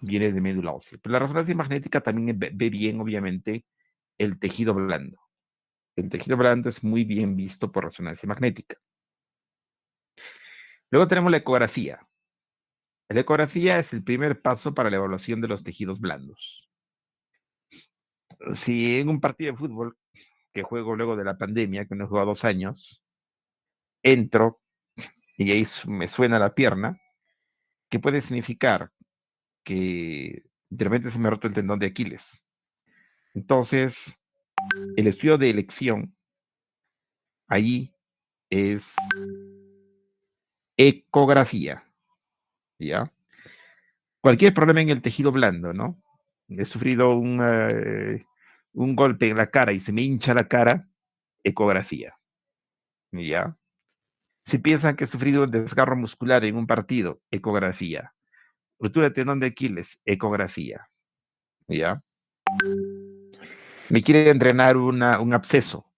viene de médula ósea. Pero la resonancia magnética también ve bien, obviamente, el tejido blando. El tejido blando es muy bien visto por resonancia magnética. Luego tenemos la ecografía. La ecografía es el primer paso para la evaluación de los tejidos blandos. Si en un partido de fútbol que juego luego de la pandemia, que no he jugado 2 años, entro y ahí me suena la pierna, ¿qué puede significar? Que de repente se me ha roto el tendón de Aquiles. Entonces, el estudio de elección ahí es ecografía, ¿ya? Cualquier problema en el tejido blando, ¿no? He sufrido un golpe en la cara y se me hincha la cara, ecografía, ¿ya? Si piensan que he sufrido un desgarro muscular en un partido, ecografía. Ruptura de tendón de Aquiles, ecografía, ¿ya? Me quiere entrenar un absceso,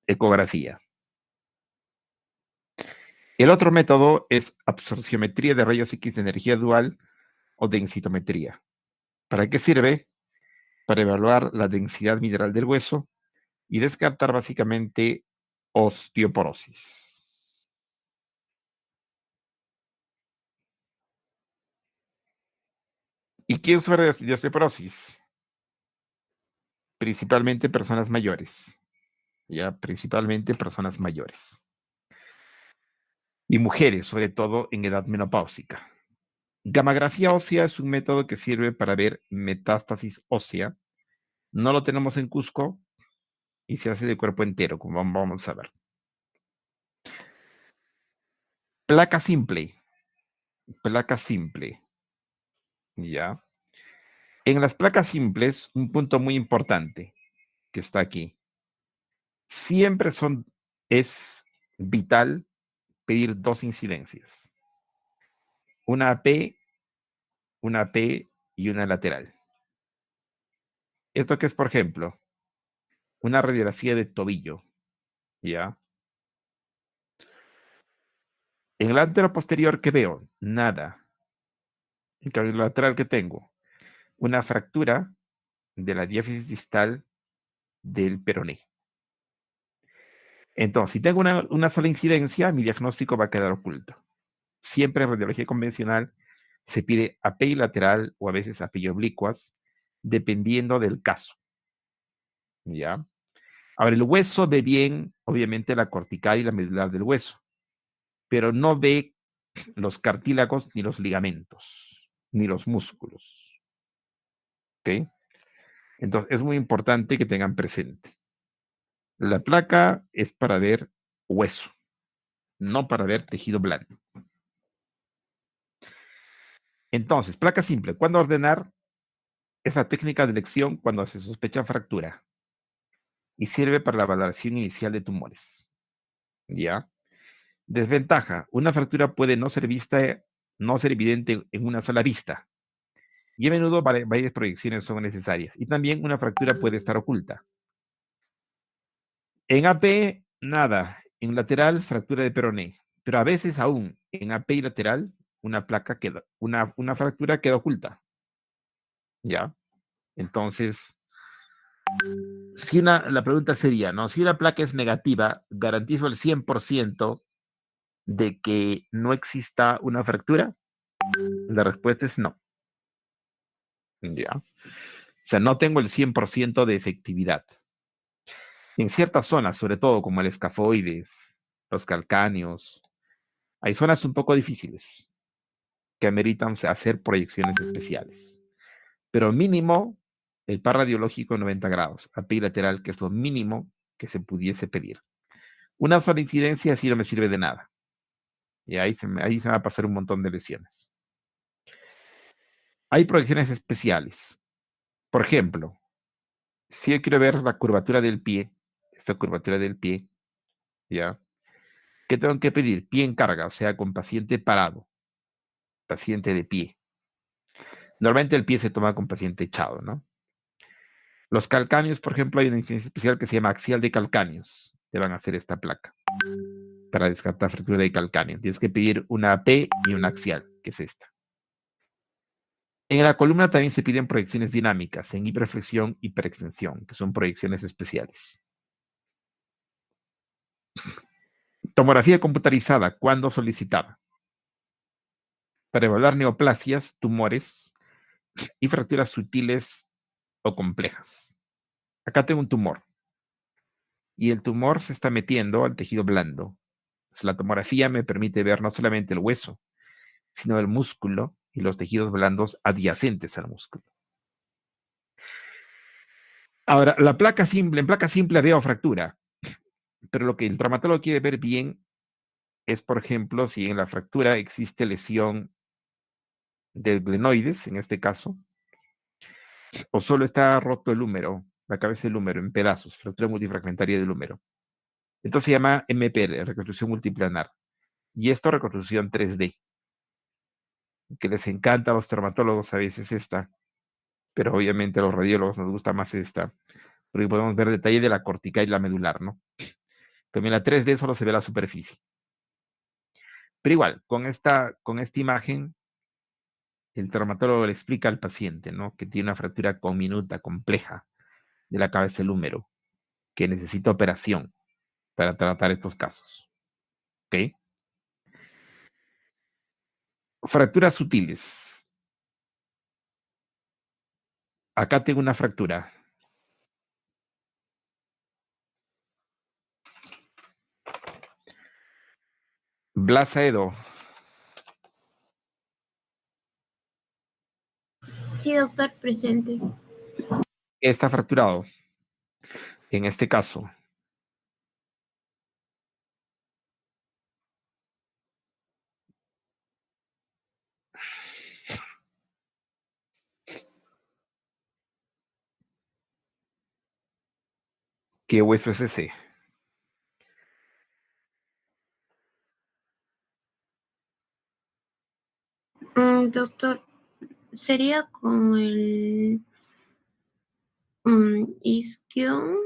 ecografía. El otro método es absorciometría de rayos X de energía dual o densitometría. ¿Para qué sirve? Para evaluar la densidad mineral del hueso y descartar básicamente osteoporosis. ¿Y quién sufre de osteoporosis? Principalmente personas mayores, ya, principalmente personas mayores. Y mujeres, sobre todo en edad menopáusica. Gammagrafía ósea es un método que sirve para ver metástasis ósea. No lo tenemos en Cusco y se hace de cuerpo entero, como vamos a ver. Placa simple. Placa simple. ¿Ya? En las placas simples, un punto muy importante que está aquí. Siempre es vital pedir 2 incidencias. Una AP y una lateral. Esto que es, por ejemplo, una radiografía de tobillo, ¿ya? En el antero posterior, ¿qué veo? Nada. En cambio, en el lateral, ¿qué tengo? Una fractura de la diáfisis distal del peroné. Entonces, si tengo una sola incidencia, mi diagnóstico va a quedar oculto. Siempre en radiología convencional se pide AP lateral o a veces AP oblicuas, dependiendo del caso. ¿Ya? Ahora, el hueso ve bien, obviamente, la cortical y la medular del hueso, pero no ve los cartílagos ni los ligamentos, ni los músculos. ¿Ok? Entonces, es muy importante que tengan presente. La placa es para ver hueso, no para ver tejido blando. Entonces, placa simple. ¿Cuándo ordenar? Es la técnica de elección cuando se sospecha fractura y sirve para la valoración inicial de tumores. ¿Ya? Desventaja. Una fractura puede no ser vista, no ser evidente en una sola vista. Y a menudo varias proyecciones son necesarias. Y también una fractura puede estar oculta. En AP, nada. En lateral, fractura de peroné. Pero a veces aún en AP y lateral, una fractura queda oculta. ¿Ya? Entonces, la pregunta sería, ¿no? Si una placa es negativa, ¿garantizo el 100% de que no exista una fractura? La respuesta es no. ¿Ya? O sea, no tengo el 100% de efectividad. En ciertas zonas, sobre todo como el escafoides, los calcáneos, hay zonas un poco difíciles que ameritan hacer proyecciones especiales. Pero mínimo, el par radiológico 90 grados, AP lateral, que es lo mínimo que se pudiese pedir. Una sola incidencia sí no me sirve de nada. Y ahí se me va a pasar un montón de lesiones. Hay proyecciones especiales. Por ejemplo, si yo quiero ver la curvatura del pie, esta curvatura del pie, ¿ya? ¿Qué tengo que pedir? Pie en carga, o sea, con paciente parado, paciente de pie. Normalmente el pie se toma con paciente echado, ¿no? Los calcáneos, por ejemplo, hay una incidencia especial que se llama axial de calcáneos. Te van a hacer esta placa para descartar fractura de calcáneo. Tienes que pedir una AP y una axial, que es esta. En la columna también se piden proyecciones dinámicas en hiperflexión, hiperextensión, que son proyecciones especiales. Tomografía computarizada, ¿cuándo solicitada? Para evaluar neoplasias, tumores y fracturas sutiles o complejas. Acá tengo un tumor y el tumor se está metiendo al tejido blando. Entonces, la tomografía me permite ver no solamente el hueso, sino el músculo y los tejidos blandos adyacentes al músculo. Ahora, en placa simple veo fractura, pero lo que el traumatólogo quiere ver bien es, por ejemplo, si en la fractura existe lesión del glenoides, en este caso, o solo está roto el húmero, la cabeza del húmero en pedazos, fractura multifragmentaria del húmero. Entonces se llama MPR, reconstrucción multiplanar. Y esto reconstrucción 3D, que les encanta a los traumatólogos a veces esta, pero obviamente a los radiólogos nos gusta más esta, porque podemos ver detalle de la cortical y la medular, ¿no? También la 3D solo se ve la superficie. Pero igual, con esta imagen, el traumatólogo le explica al paciente, ¿no? Que tiene una fractura conminuta, compleja, de la cabeza del húmero, que necesita operación para tratar estos casos. ¿Ok? Fracturas sutiles. Acá tengo una fractura. Blasaedo. Sí, doctor, presente. Está fracturado. En este caso, ¿qué hueso es ese? Doctor, sería con el isquion,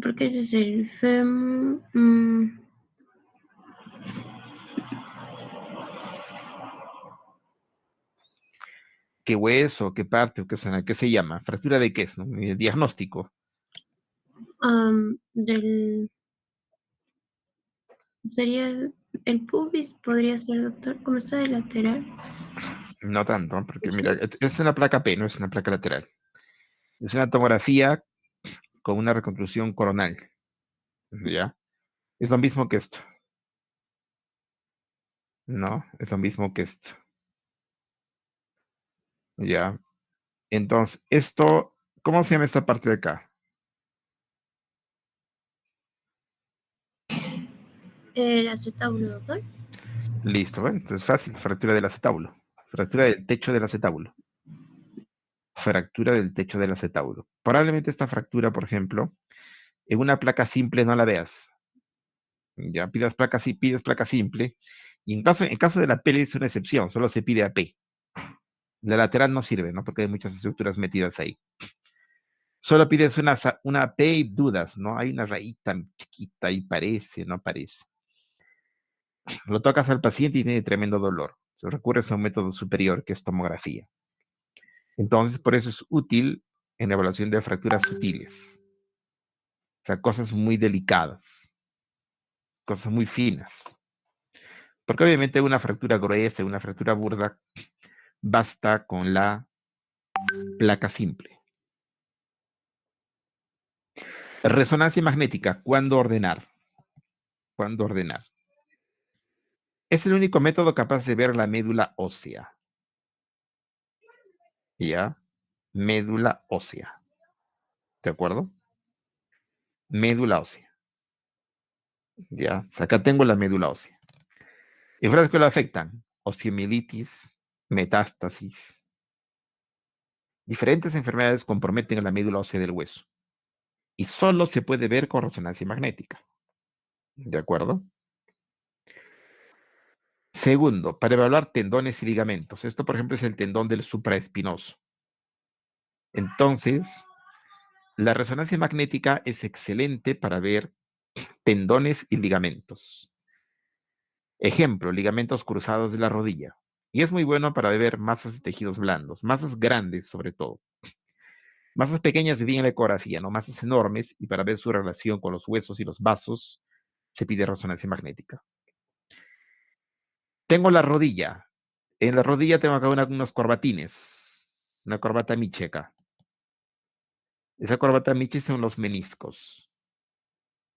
porque ese es el fémur. ¿Qué hueso? ¿Qué parte? ¿Qué se llama? ¿Fractura de qué es? ¿No? Diagnóstico. Del, sería el pubis, podría ser, doctor, como está de lateral. No tanto, porque mira, Sí. es una placa P, no es una placa lateral. Es una tomografía con una reconstrucción coronal. ¿Ya? Es lo mismo que esto. No, es lo mismo que esto. ¿Ya? Entonces, esto, ¿cómo se llama esta parte de acá? El acetábulo, doctor. Listo, bueno, entonces fácil, fractura del acetábulo. Fractura del techo del acetábulo. Fractura del techo del acetábulo. Probablemente esta fractura, por ejemplo, en una placa simple no la veas. Ya pides placa simple. Y en caso de la P es una excepción, solo se pide AP. La lateral no sirve, ¿no? Porque hay muchas estructuras metidas ahí. Solo pides una P y dudas, ¿no? Hay una raíz tan chiquita y parece, no parece. Lo tocas al paciente y tiene tremendo dolor. Se recurres a un método superior que es tomografía. Entonces, por eso es útil en la evaluación de fracturas sutiles. O sea, cosas muy delicadas, cosas muy finas. Porque obviamente una fractura gruesa, una fractura burda, basta con la placa simple. Resonancia magnética, ¿cuándo ordenar? ¿Cuándo ordenar? Es el único método capaz de ver la médula ósea. ¿Ya? Médula ósea. ¿De acuerdo? Médula ósea. ¿Ya? O sea, acá tengo la médula ósea. ¿Y fuera que lo afectan? Osteomielitis, metástasis. Diferentes enfermedades comprometen a la médula ósea del hueso. Y solo se puede ver con resonancia magnética. ¿De acuerdo? Segundo, para evaluar tendones y ligamentos. Esto, por ejemplo, es el tendón del supraespinoso. Entonces, la resonancia magnética es excelente para ver tendones y ligamentos. Ejemplo, ligamentos cruzados de la rodilla. Y es muy bueno para ver masas de tejidos blandos, masas grandes sobre todo. Masas pequeñas se piden la ecografía, ¿no? Masas enormes, y para ver su relación con los huesos y los vasos se pide resonancia magnética. Tengo la rodilla. En la rodilla tengo acá unos corbatines, una corbata Miche acá. Esa corbata Miche son los meniscos.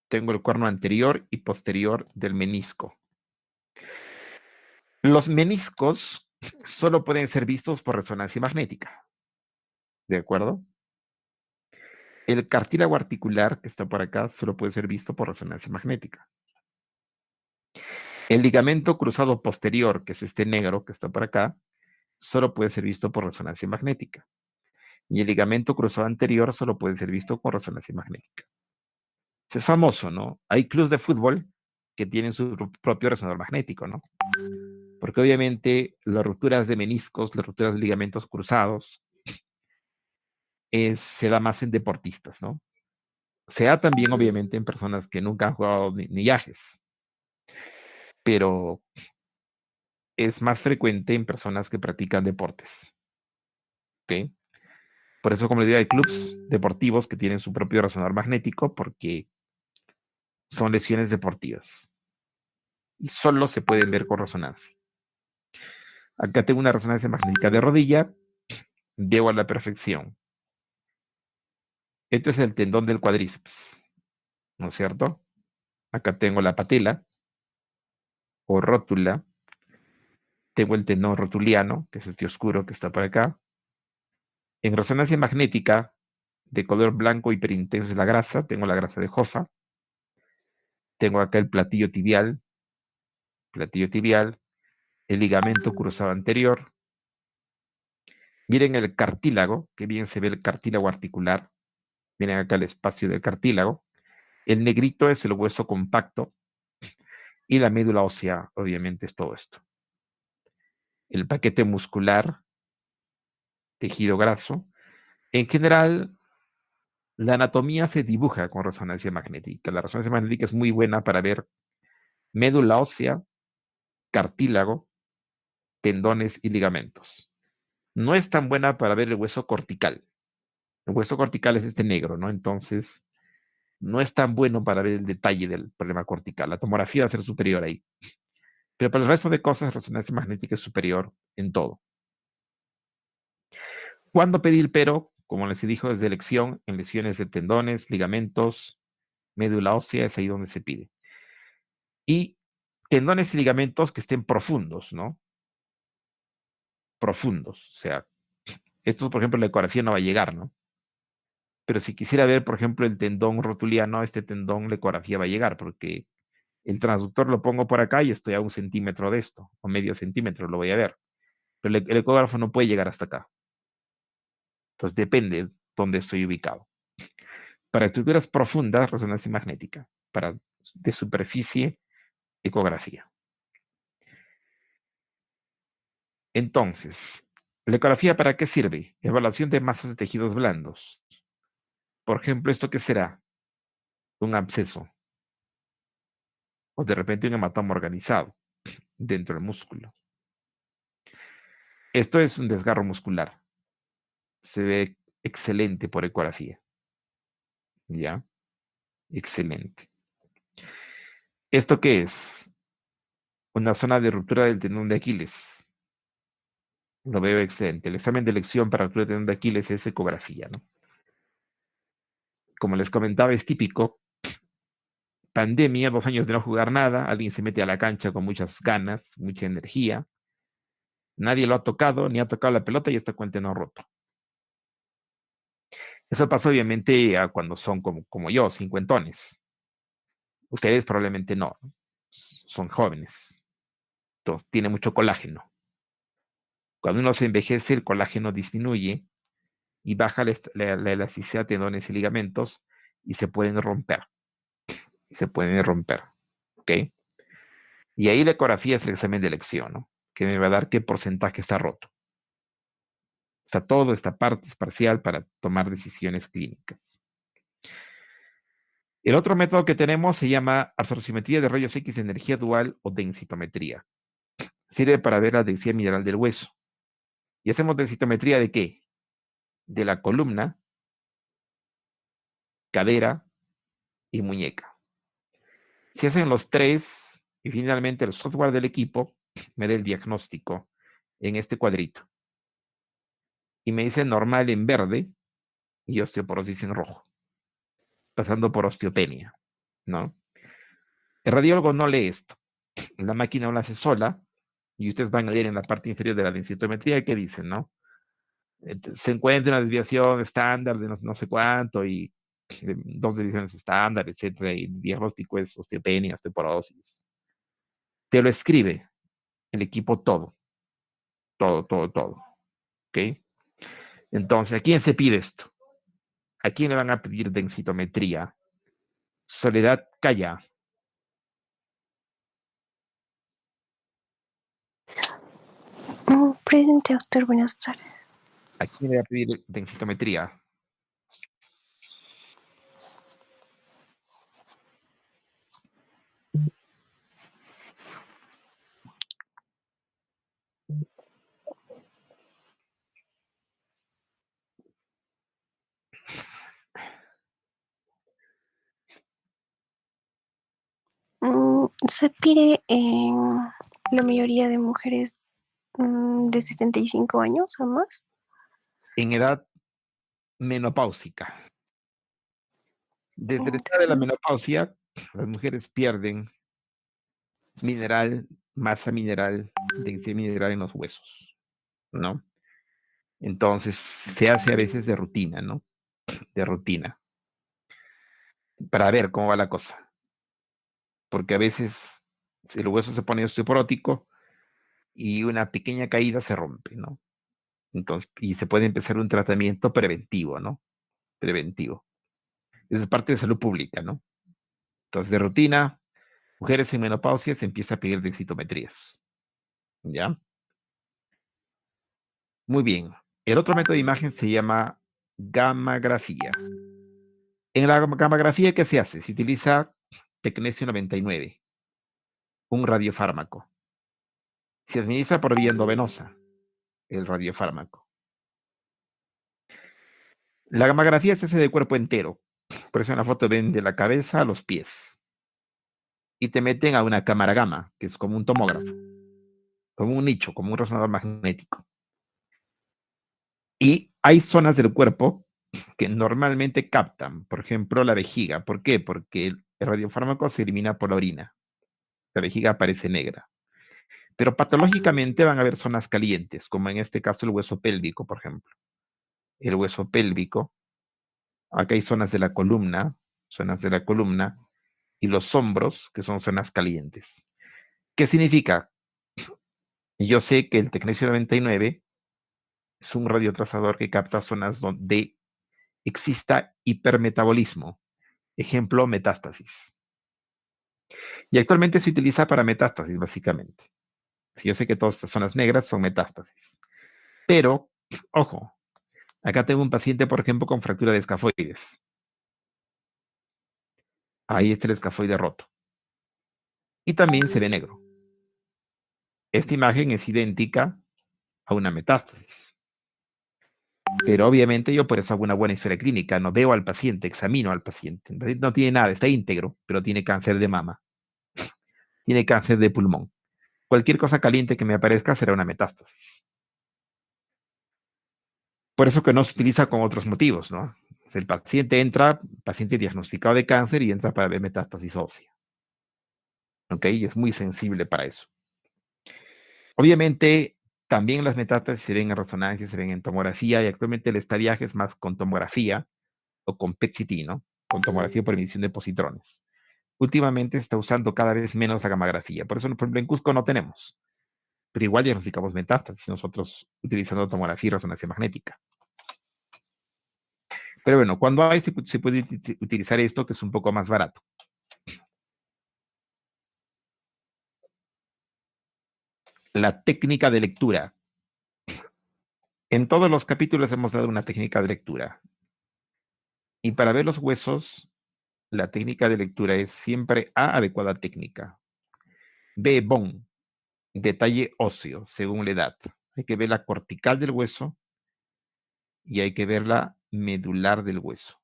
Tengo el cuerno anterior y posterior del menisco. Los meniscos solo pueden ser vistos por resonancia magnética. ¿De acuerdo? El cartílago articular que está por acá solo puede ser visto por resonancia magnética. El ligamento cruzado posterior, que es este negro que está por acá, solo puede ser visto por resonancia magnética. Y el ligamento cruzado anterior solo puede ser visto por resonancia magnética. Es famoso, ¿no? Hay clubes de fútbol que tienen su propio resonador magnético, ¿no? Porque obviamente las rupturas de meniscos, las rupturas de ligamentos cruzados, se da más en deportistas, ¿no? Se da también, obviamente, en personas que nunca han jugado ni yajes, pero es más frecuente en personas que practican deportes, ¿ok? Por eso, como les digo, hay clubes deportivos que tienen su propio resonador magnético porque son lesiones deportivas y solo se pueden ver con resonancia. Acá tengo una resonancia magnética de rodilla, llego a la perfección. Este es el tendón del cuádriceps, ¿no es cierto? Acá tengo la patela o rótula, tengo el tendón rotuliano, que es este oscuro que está por acá. En resonancia magnética, de color blanco hiperintenso es la grasa, tengo la grasa de Hoffa, tengo acá el platillo tibial, el ligamento cruzado anterior. Miren el cartílago, que bien se ve el cartílago articular. Miren acá el espacio del cartílago. El negrito es el hueso compacto y la médula ósea, obviamente, es todo esto. El paquete muscular, tejido graso. En general, la anatomía se dibuja con resonancia magnética. La resonancia magnética es muy buena para ver médula ósea, cartílago, tendones y ligamentos. No es tan buena para ver el hueso cortical. El hueso cortical es este negro, ¿no? Entonces, no es tan bueno para ver el detalle del problema cortical. La tomografía va a ser superior ahí. Pero para el resto de cosas, resonancia magnética es superior en todo. ¿Cuándo pedir pero? Como les dijo, es de elección en lesiones de tendones, ligamentos, médula ósea, es ahí donde se pide. Y tendones y ligamentos que estén profundos, ¿no? Profundos. O sea, estos, por ejemplo, la ecografía no va a llegar, ¿no? Pero si quisiera ver, por ejemplo, el tendón rotuliano, este tendón, la ecografía va a llegar, porque el transductor lo pongo por acá y estoy a 1 centímetro de esto, o medio centímetro, lo voy a ver. Pero el ecógrafo no puede llegar hasta acá. Entonces depende de dónde estoy ubicado. Para estructuras profundas, resonancia magnética. Para de superficie, ecografía. Entonces, ¿la ecografía para qué sirve? Evaluación de masas de tejidos blandos. Por ejemplo, ¿esto qué será? Un absceso. O de repente un hematoma organizado dentro del músculo. Esto es un desgarro muscular. Se ve excelente por ecografía. ¿Ya? Excelente. ¿Esto qué es? Una zona de ruptura del tendón de Aquiles. Lo veo excelente. El examen de elección para ruptura del tendón de Aquiles es ecografía, ¿no? Como les comentaba, es típico. Pandemia, 2 años de no jugar nada, alguien se mete a la cancha con muchas ganas, mucha energía. Nadie lo ha tocado, ni ha tocado la pelota y está con el tendón roto. Eso pasa obviamente a cuando son como yo, cincuentones. Ustedes probablemente no, son jóvenes. Entonces, tiene mucho colágeno. Cuando uno se envejece, el colágeno disminuye y baja la elasticidad de tendones y ligamentos y se pueden romper. Y se pueden romper. ¿Ok? Y ahí la ecografía es el examen de elección, ¿no? Que me va a dar qué porcentaje está roto. Está todo, esta parte es parcial para tomar decisiones clínicas. El otro método que tenemos se llama absorciometría de rayos X de energía dual o densitometría. Sirve para ver la densidad mineral del hueso. Y hacemos densitometría ¿de qué? De la columna, cadera y muñeca. Si hacen los tres y finalmente el software del equipo me da el diagnóstico en este cuadrito. Y me dice normal en verde y osteoporosis en rojo, pasando por osteopenia, ¿no? El radiólogo no lee esto. La máquina lo hace sola y ustedes van a leer en la parte inferior de la densitometría que dicen, ¿no? Se encuentra una desviación estándar de no sé cuánto y dos desviaciones estándar, etcétera, y el diagnóstico es osteopenia, osteoporosis. Te lo escribe el equipo todo, todo, todo, todo, ¿ok? Entonces, ¿a quién se pide esto? ¿A quién le van a pedir densitometría? Soledad Calla. Presente, doctor, buenas tardes. ¿A quién le va a pedir densitometría? Se pide en la mayoría de mujeres de 65 años o más. En edad menopáusica. Desde la edad de la Ok. menopausia, las mujeres pierden mineral, masa mineral, densidad mineral en los huesos, ¿no? Entonces se hace a veces de rutina, ¿no? De rutina, para ver cómo va la cosa. Porque a veces el hueso se pone osteoporótico y una pequeña caída se rompe, ¿no? Entonces, y se puede empezar un tratamiento preventivo, ¿no? Preventivo. Eso es parte de salud pública, ¿no? Entonces, de rutina, mujeres en menopausia se empieza a pedir densitometrías, ¿ya? Muy bien. El otro método de imagen se llama gammagrafía. En la gammagrafía, ¿qué se hace? Se utiliza tecnesio 99, un radiofármaco. Se administra por vía endovenosa, el radiofármaco. La gammagrafía se hace de cuerpo entero. Por eso en la foto ven de la cabeza a los pies. Y te meten a una cámara gamma, que es como un tomógrafo, como un nicho, como un resonador magnético. Y hay zonas del cuerpo que normalmente captan, por ejemplo, la vejiga. ¿Por qué? Porque el radiofármaco se elimina por la orina. La vejiga aparece negra. Pero patológicamente van a haber zonas calientes, como en este caso el hueso pélvico, por ejemplo. El hueso pélvico, acá hay zonas de la columna, y los hombros, que son zonas calientes. ¿Qué significa? Yo sé que el tecnesio 99 es un radiotrazador que capta zonas donde exista hipermetabolismo. Ejemplo, metástasis. Y actualmente se utiliza para metástasis, básicamente. Yo sé que todas estas zonas negras son metástasis. Pero, ojo, acá tengo un paciente, por ejemplo, con fractura de escafoides. Ahí está el escafoide roto. Y también se ve negro. Esta imagen es idéntica a una metástasis. Pero obviamente yo por eso hago una buena historia clínica. No veo al paciente, examino al paciente. El paciente no tiene nada, está íntegro, pero tiene cáncer de mama, tiene cáncer de pulmón. Cualquier cosa caliente que me aparezca será una metástasis. Por eso que no se utiliza con otros motivos, ¿no? O sea, el paciente entra, paciente diagnosticado de cáncer y entra para ver metástasis ósea. ¿Ok? Y es muy sensible para eso. Obviamente, también las metástasis se ven en resonancia, se ven en tomografía y actualmente el estadiaje es más con tomografía o con PET-CT, ¿no? Con tomografía por emisión de positrones. Últimamente se está usando cada vez menos la gammagrafía. Por eso, por ejemplo, en Cusco no tenemos. Pero igual diagnosticamos metástasis nosotros utilizando tomografía y resonancia magnética. Pero bueno, cuando hay, se puede utilizar esto que es un poco más barato. La técnica de lectura. En todos los capítulos hemos dado una técnica de lectura. Y para ver los huesos, la técnica de lectura es siempre A, adecuada técnica. B, bon. Detalle óseo, según la edad. Hay que ver la cortical del hueso y hay que ver la medular del hueso,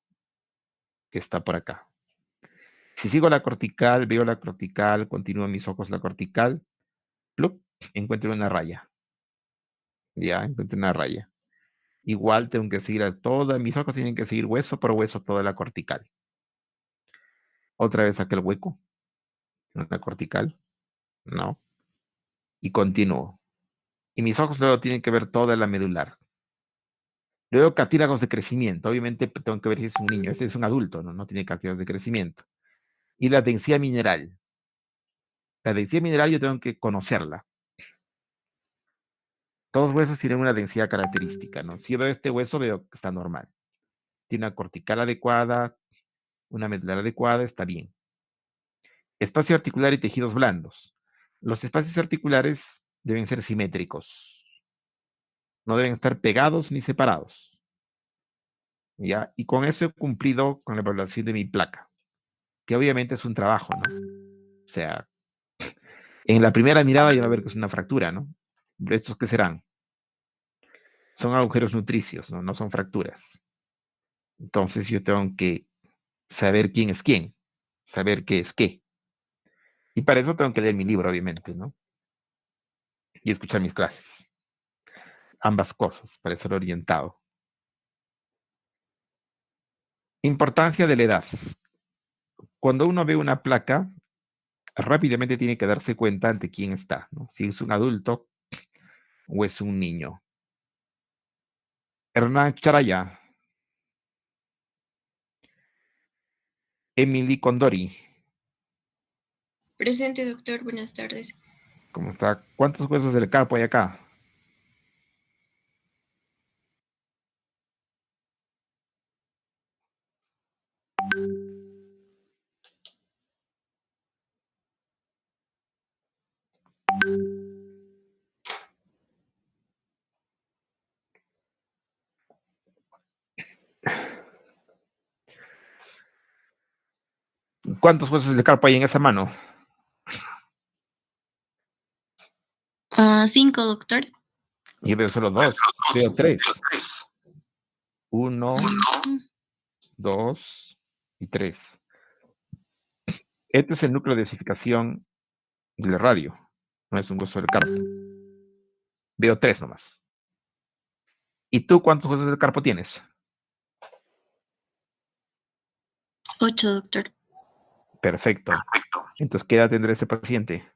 que está por acá. Si sigo la cortical, veo la cortical, continúo mis ojos la cortical, ¡plup! Encuentro una raya. Ya, encuentro una raya. Igual tengo que seguir a toda, mis ojos tienen que seguir hueso por hueso toda la cortical. Otra vez aquel hueco, una cortical, no, y continúo. Y mis ojos luego tienen que ver toda la medular. Luego cartílagos de crecimiento, obviamente tengo que ver si es un niño, este es un adulto, no, no tiene cartílagos de crecimiento. Y la densidad mineral. La densidad mineral yo tengo que conocerla. Todos los huesos tienen una densidad característica, ¿no? Si yo veo este hueso, veo que está normal. Tiene una cortical adecuada, una medular adecuada, está bien. Espacio articular y tejidos blandos. Los espacios articulares deben ser simétricos. No deben estar pegados ni separados. ¿Ya? Y con eso he cumplido con la evaluación de mi placa, que obviamente es un trabajo, ¿no? O sea, en la primera mirada ya va a ver que es una fractura, ¿no? ¿Estos qué serán? Son agujeros nutricios, ¿no? No son fracturas. Entonces yo tengo que saber quién es quién, saber qué es qué. Y para eso tengo que leer mi libro, obviamente, ¿no? Y escuchar mis clases. Ambas cosas, para estar orientado. Importancia de la edad. Cuando uno ve una placa, rápidamente tiene que darse cuenta ante quién está, ¿no? Si es un adulto o es un niño. Hernán Charaya, Emily Condori, Presente, doctor. Buenas tardes. ¿cómo está? ¿Cuántos huesos del carpo hay acá? ¿Cuántos huesos del carpo hay en esa mano? 5, doctor. Yo veo solo dos, veo tres. Uno, dos y tres. Este es el núcleo de osificación del radio, no es un hueso del carpo. Veo tres nomás. ¿Y tú cuántos huesos del carpo tienes? 8, doctor. Perfecto. Entonces, ¿qué edad tendrá ese paciente?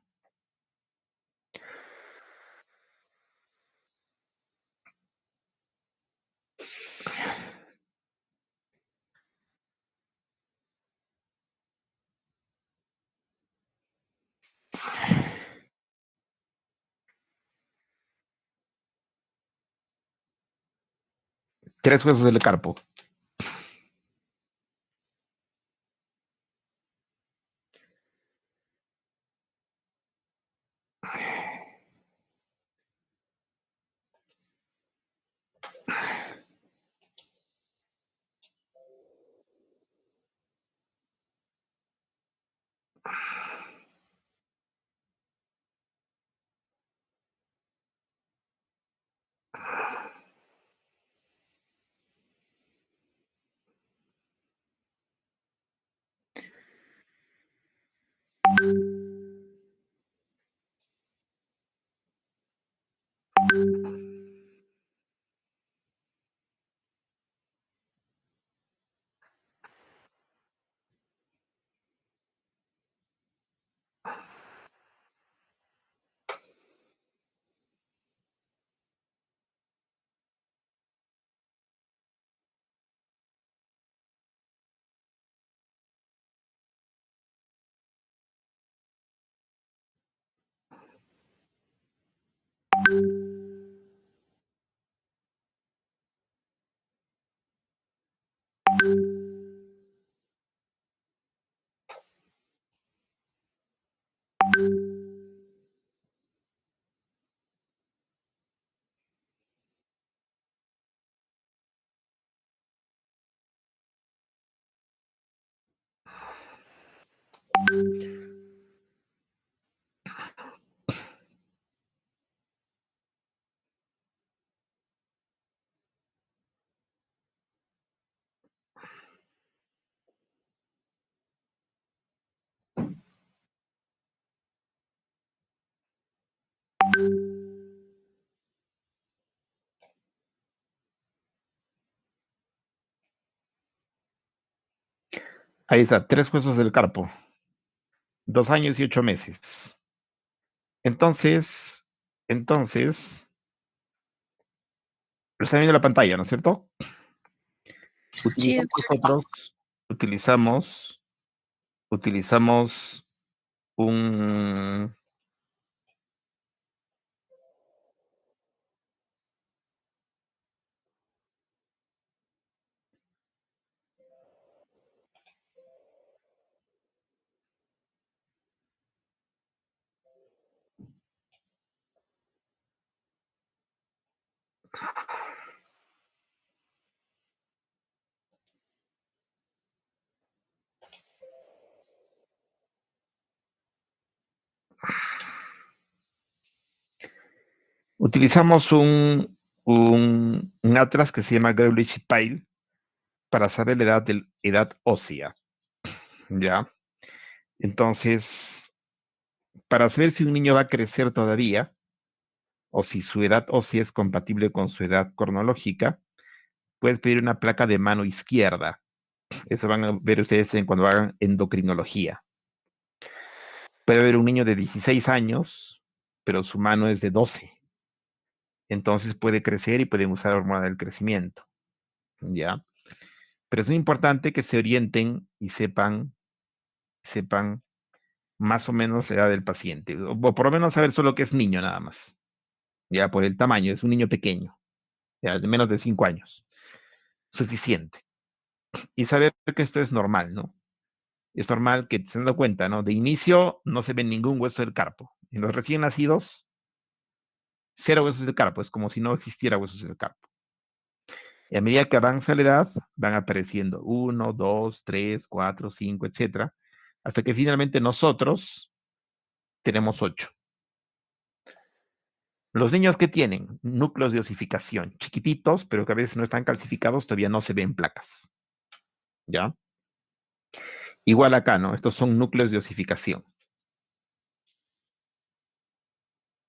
Tres huesos del carpo. Ahí está, 3 huesos del carpo. 2 años y 8 meses. Entonces, lo están viendo en la pantalla, ¿no es cierto? Sí, Utilizamos doctor. nosotros, utilizamos un, utilizamos un atlas que se llama Greulich Pile para saber la edad ósea, ¿ya? Entonces, para saber si un niño va a crecer todavía o si su edad ósea es compatible con su edad cronológica, puedes pedir una placa de mano izquierda. Eso van a ver ustedes cuando hagan endocrinología. Puede haber un niño de 16 años, pero su mano es de 12. Entonces puede crecer y pueden usar hormona del crecimiento, ¿ya? Pero es muy importante que se orienten y sepan más o menos la edad del paciente, o por lo menos saber solo que es niño nada más, ya por el tamaño, es un niño pequeño, ya de menos de 5 años, suficiente. Y saber que esto es normal, ¿no? Es normal que se den cuenta, ¿no? De inicio no se ve ningún hueso del carpo. En los recién nacidos, 0 huesos del carpo, es como si no existiera huesos del carpo. Y a medida que avanza la edad, van apareciendo 1, 2, 3, 4, 5, etcétera, hasta que finalmente nosotros tenemos 8. Los niños que tienen núcleos de osificación chiquititos, pero que a veces no están calcificados, todavía no se ven placas. ¿Ya? Igual acá, ¿no? Estos son núcleos de osificación.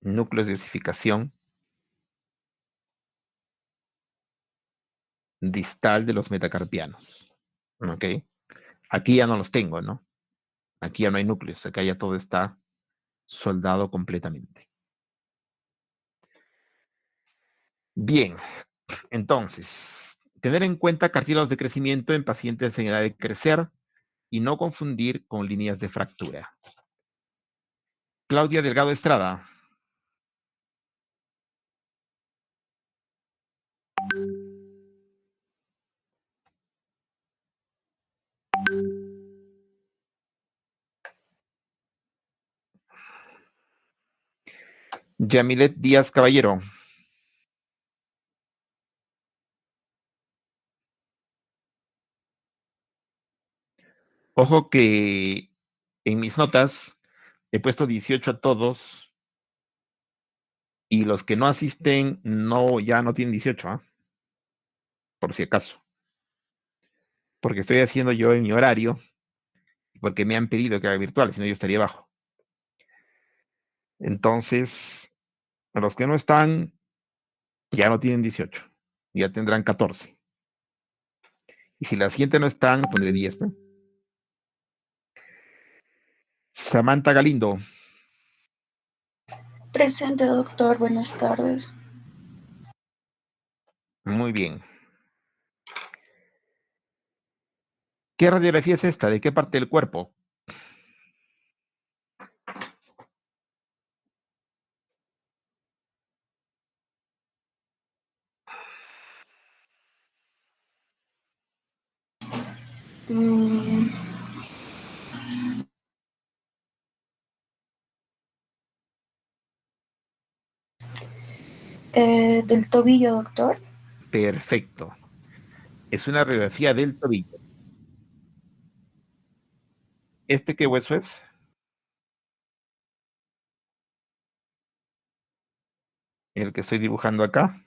Núcleos de osificación distal de los metacarpianos. ¿Ok? Aquí ya no los tengo, ¿no? Aquí ya no hay núcleos, acá ya todo está soldado completamente. Bien, entonces, tener en cuenta cartílagos de crecimiento en pacientes en edad de crecer y no confundir con líneas de fractura. Claudia Delgado Estrada. Yamilet Díaz Caballero. Ojo que en mis notas he puesto 18 a todos y los que no asisten ya no tienen 18, ¿eh? Por si acaso. Porque estoy haciendo yo en mi horario, porque me han pedido que haga virtual, si no yo estaría abajo. Entonces, los que no están ya no tienen 18, ya tendrán 14. Y si la siguiente no están, pondré 10, ¿no? Samantha Galindo. Presente, doctor. Buenas tardes. Muy bien. ¿Qué radiografía es esta? ¿De qué parte del cuerpo? Mm, del tobillo, doctor. Perfecto. Es una radiografía del tobillo. ¿Este qué hueso es? El que estoy dibujando acá.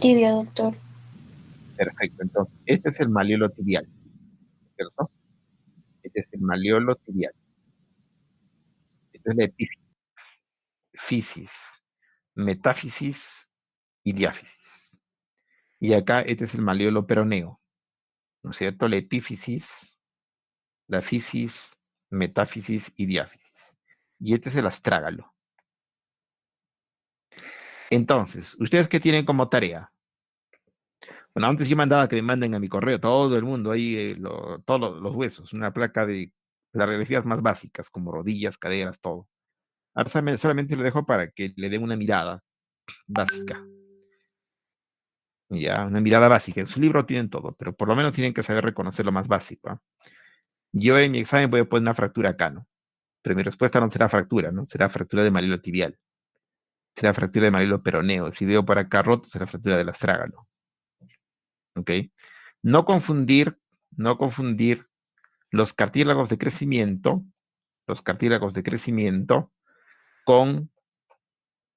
Tibia, doctor. Perfecto. Entonces, este es el maleolo tibial, ¿cierto? Este es el maleolo tibial. Esta es la epífisis, metáfisis y diáfisis. Y acá este es el maleolo peroneo, ¿no es cierto? La epífisis, la fisis, metáfisis y diáfisis. Y este es el astrágalo. Entonces, ¿ustedes qué tienen como tarea? Bueno, antes yo mandaba que me manden a mi correo todo el mundo ahí, todos los huesos, una placa de las radiografías más básicas, como rodillas, caderas, todo. Ahora solamente lo dejo para que le den una mirada básica. Ya, una mirada básica. En su libro tienen todo, pero por lo menos tienen que saber reconocer lo más básico. ¿Ah? Yo en mi examen voy a poner una fractura acá, ¿no? Pero mi respuesta no será fractura, ¿no? Será fractura de malilo tibial. Será fractura de malilo peroneo. Si veo por acá roto, será fractura del astrágalo. ¿Ok? No confundir, no confundir los cartílagos de crecimiento, los cartílagos de crecimiento con,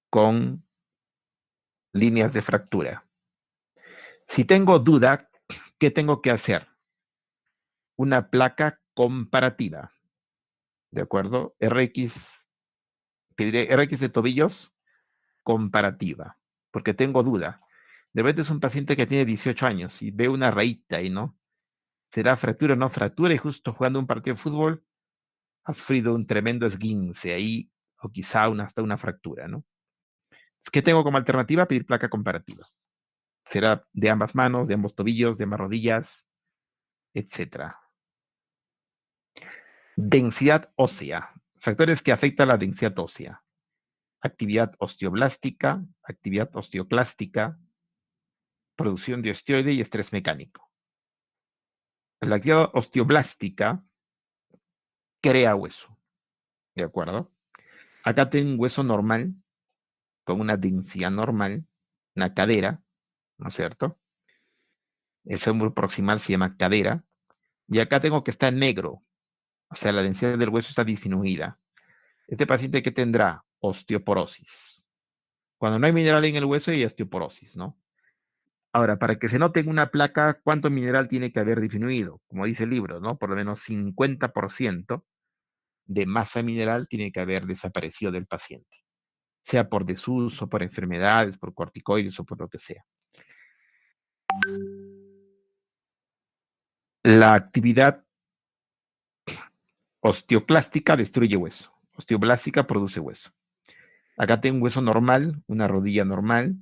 con líneas de fractura. Si tengo duda, ¿qué tengo que hacer? Una placa comparativa, ¿de acuerdo? RX, pediré RX de tobillos comparativa, porque tengo duda. De repente es un paciente que tiene 18 años y ve una rayita ahí, ¿no? ¿Será fractura o no fractura? Y justo jugando un partido de fútbol, ha sufrido un tremendo esguince ahí, o quizá hasta una fractura, ¿no? Es que tengo como alternativa pedir placa comparativa. Será de ambas manos, de ambos tobillos, de ambas rodillas, etcétera. Densidad ósea. Factores que afectan la densidad ósea. Actividad osteoblástica, actividad osteoclástica, producción de osteoide y estrés mecánico. La actividad osteoblástica crea hueso, ¿de acuerdo? Acá tengo un hueso normal, con una densidad normal, una cadera, ¿no es cierto? El fémur proximal se llama cadera, y acá tengo que estar negro, o sea, la densidad del hueso está disminuida. Este paciente que tendrá osteoporosis. Cuando no hay mineral en el hueso hay osteoporosis, ¿no? Ahora, para que se note en una placa cuánto mineral tiene que haber disminuido, como dice el libro, ¿no? Por lo menos 50% de masa mineral tiene que haber desaparecido del paciente, sea por desuso, por enfermedades, por corticoides o por lo que sea. La actividad osteoclástica destruye hueso, osteoblástica produce hueso. Acá tengo un hueso normal, una rodilla normal,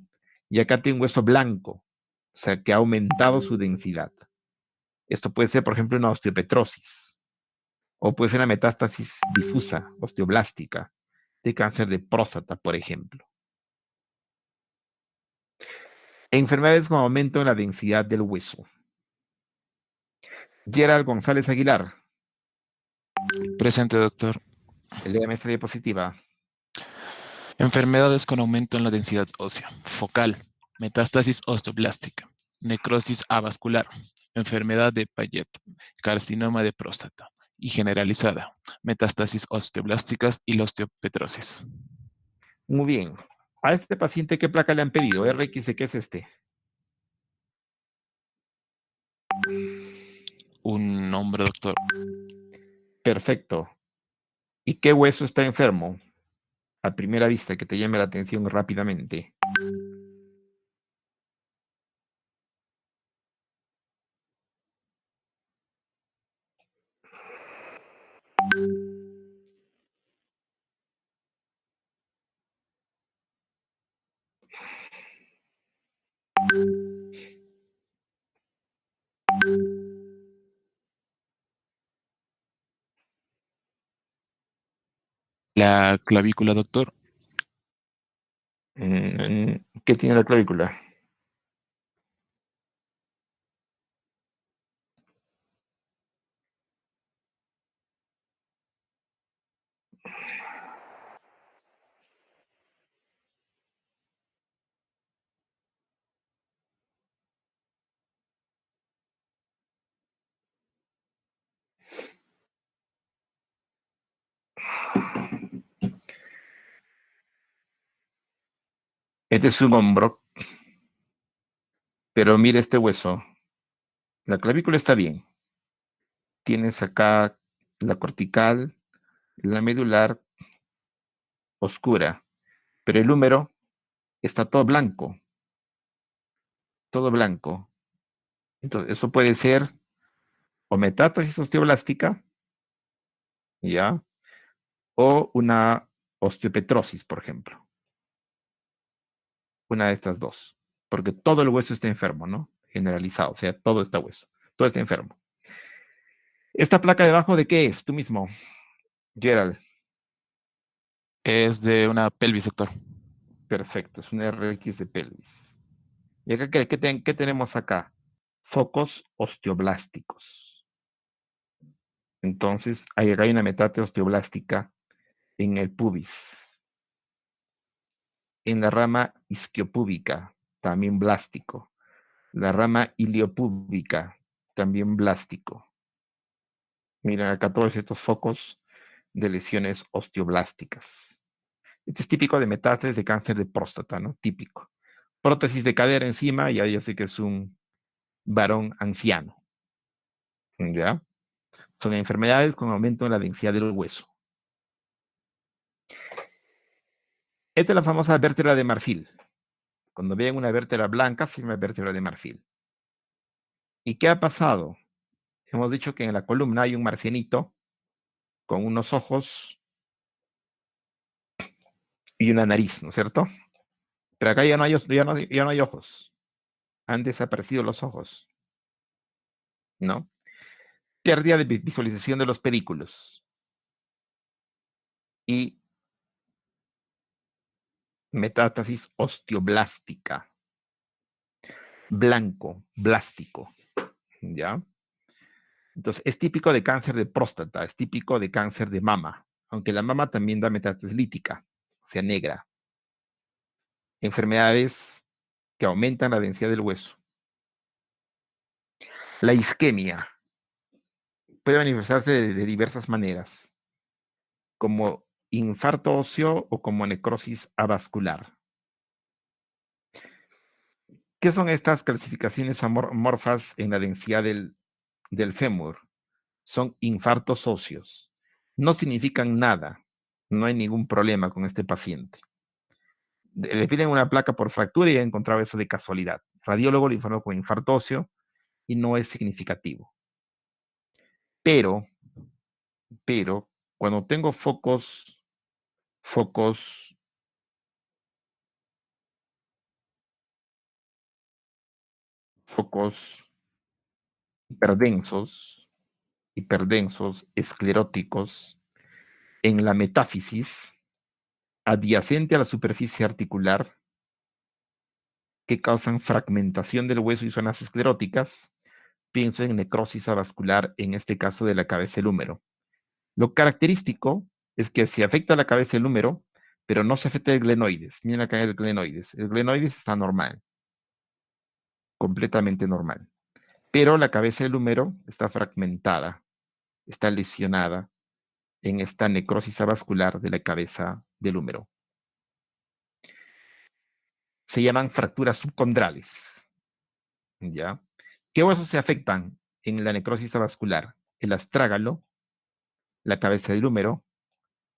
y acá tengo un hueso blanco, o sea, que ha aumentado su densidad. Esto puede ser, por ejemplo, una osteopetrosis, o puede ser una metástasis difusa, osteoblástica, de cáncer de próstata, por ejemplo. Enfermedades con aumento en la densidad del hueso. Gerald González Aguilar, Presente, doctor. léame esta diapositiva. Enfermedades con aumento en la densidad ósea. Focal. Metástasis osteoblástica. Necrosis avascular. Enfermedad de Payet. Carcinoma de próstata. Y generalizada. Metástasis osteoblásticas y la osteopetrosis. Muy bien. A este paciente, ¿qué placa le han pedido? RX, ¿qué es este? Un nombre, doctor. Perfecto. ¿Y qué hueso está enfermo? A primera vista, que te llame la atención rápidamente. La clavícula, doctor. ¿Qué tiene la clavícula? Este es un hombro. Pero mire este hueso. La clavícula está bien. Tienes acá la cortical, la medular oscura, pero el húmero está todo blanco, todo blanco. Entonces, eso puede ser o metástasis osteoblástica, ¿ya? O una osteopetrosis, por ejemplo. Una de estas dos. Porque todo el hueso está enfermo, ¿no? Generalizado, o sea, todo está hueso, todo está enfermo. ¿Esta placa debajo de qué es? Tú mismo, Gerald. Es de una pelvis, doctor. Perfecto, es un RX de pelvis. ¿Y acá qué tenemos acá? Focos osteoblásticos. Entonces, hay una metástasis osteoblástica en el pubis, en la rama isquiopúbica, también blástico, la rama iliopúbica, también blástico. Miren acá todos estos focos de lesiones osteoblásticas. Este es típico de metástasis de cáncer de próstata, ¿no? Típico. Prótesis de cadera encima, ya yo sé que es un varón anciano, ¿ya? Son enfermedades con aumento en la densidad del hueso. Esta es la famosa vértebra de marfil. Cuando vean una vértebra blanca, se llama vértebra de marfil. ¿Y qué ha pasado? Hemos dicho que en la columna hay un marcianito con unos ojos y una nariz, ¿no es cierto? Pero acá ya no hay ojos. Han desaparecido los ojos, ¿no? Pérdida de visualización de los pedículos y metástasis osteoblástica. Blanco, blástico, ¿ya? Entonces, es típico de cáncer de próstata, es típico de cáncer de mama, aunque la mama también da metástasis lítica, o sea, negra. Enfermedades que aumentan la densidad del hueso. La isquemia puede manifestarse de diversas maneras, como infarto óseo o como necrosis avascular. ¿Qué son estas clasificaciones amorfas en la densidad del fémur? Son infartos óseos. No significan nada. No hay ningún problema con este paciente. Le piden una placa por fractura y ha encontrado eso de casualidad. Radiólogo le informó con infarto óseo y no es significativo. Pero, cuando tengo focos hiperdensos, escleróticos, en la metáfisis, adyacente a la superficie articular, que causan fragmentación del hueso y zonas escleróticas, pienso en necrosis avascular, en este caso de la cabeza del húmero. Lo característico es que se afecta la cabeza del húmero, pero no se afecta el glenoides. Miren acá el glenoides. El glenoides está normal, completamente normal. Pero la cabeza del húmero está fragmentada, está lesionada en esta necrosis avascular de la cabeza del húmero. Se llaman fracturas subcondrales, ¿ya? ¿Qué huesos se afectan en la necrosis avascular? El astrágalo, la cabeza del húmero,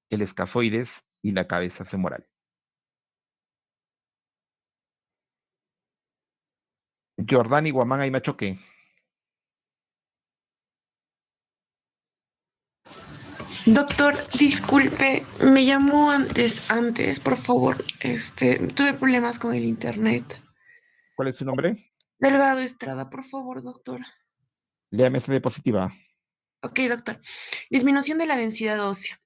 el escafoides y la cabeza femoral. Jordani, Guamán y Machoque. Doctor, disculpe, me llamó antes, por favor. Tuve problemas con el internet. ¿Cuál es su nombre? Delgado Estrada, por favor, doctor. Léame esta diapositiva. Ok, doctor. Disminución de la densidad ósea.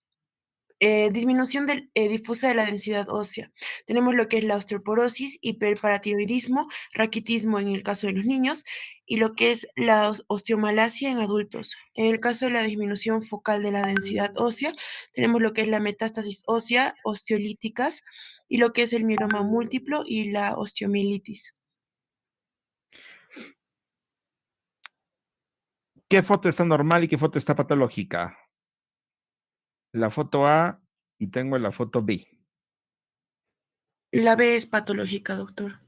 Disminución difusa de la densidad ósea. Tenemos lo que es la osteoporosis, hiperparatiroidismo, raquitismo en el caso de los niños y lo que es la osteomalacia en adultos. En el caso de la disminución focal de la densidad ósea, tenemos lo que es la metástasis ósea, osteolíticas y lo que es el mieloma múltiplo y la osteomielitis. ¿Qué foto está normal y qué foto está patológica? La foto A y tengo la foto B. La B es patológica, doctor.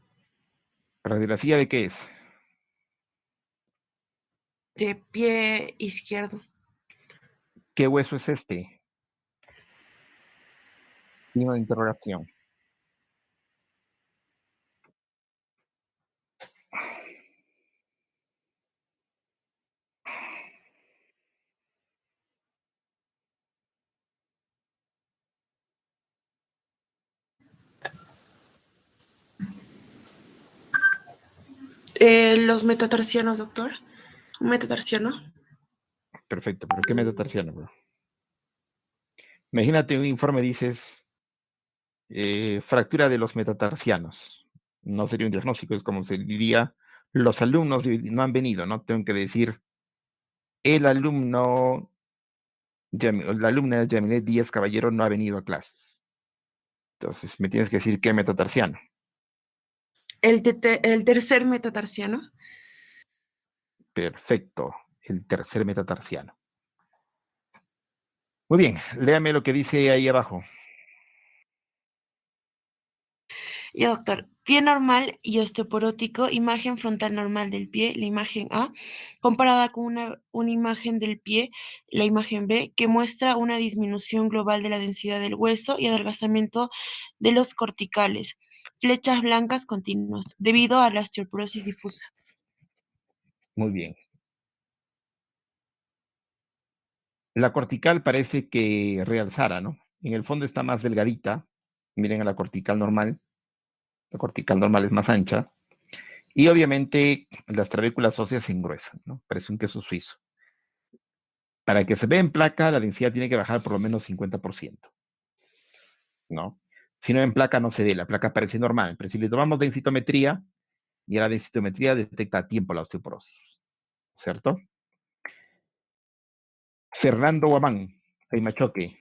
¿Radiografía de qué es? De pie izquierdo. ¿Qué hueso es este? Signo de interrogación. Los metatarsianos, doctor. Un metatarsiano. Perfecto, pero ¿qué metatarsiano, bro? Imagínate un informe, dices, fractura de los metatarsianos. No sería un diagnóstico, es como se diría, los alumnos no han venido, ¿no? Tengo que decir, el alumno, la alumna Yamilet Díaz Caballero no ha venido a clases. Entonces, me tienes que decir qué metatarsiano. El tercer metatarsiano. Perfecto, el tercer metatarsiano. Muy bien, léame lo que dice ahí abajo. Y doctor, pie normal y osteoporótico, imagen frontal normal del pie, la imagen A, comparada con una imagen del pie, la imagen B, que muestra una disminución global de la densidad del hueso y adelgazamiento de los corticales, flechas blancas continuas, debido a la osteoporosis difusa. Muy bien. La cortical parece que realzara, ¿no? En el fondo está más delgadita. Miren a la cortical normal. La cortical normal es más ancha. Y obviamente las trabéculas óseas se engruesan, ¿no? Parece un queso suizo. Para que se vea en placa, la densidad tiene que bajar por lo menos 50%, ¿no? Si no en placa no se ve, la placa parece normal, pero si le tomamos densitometría, ya la densitometría detecta a tiempo la osteoporosis, ¿cierto? Fernando Guamán, Machoque.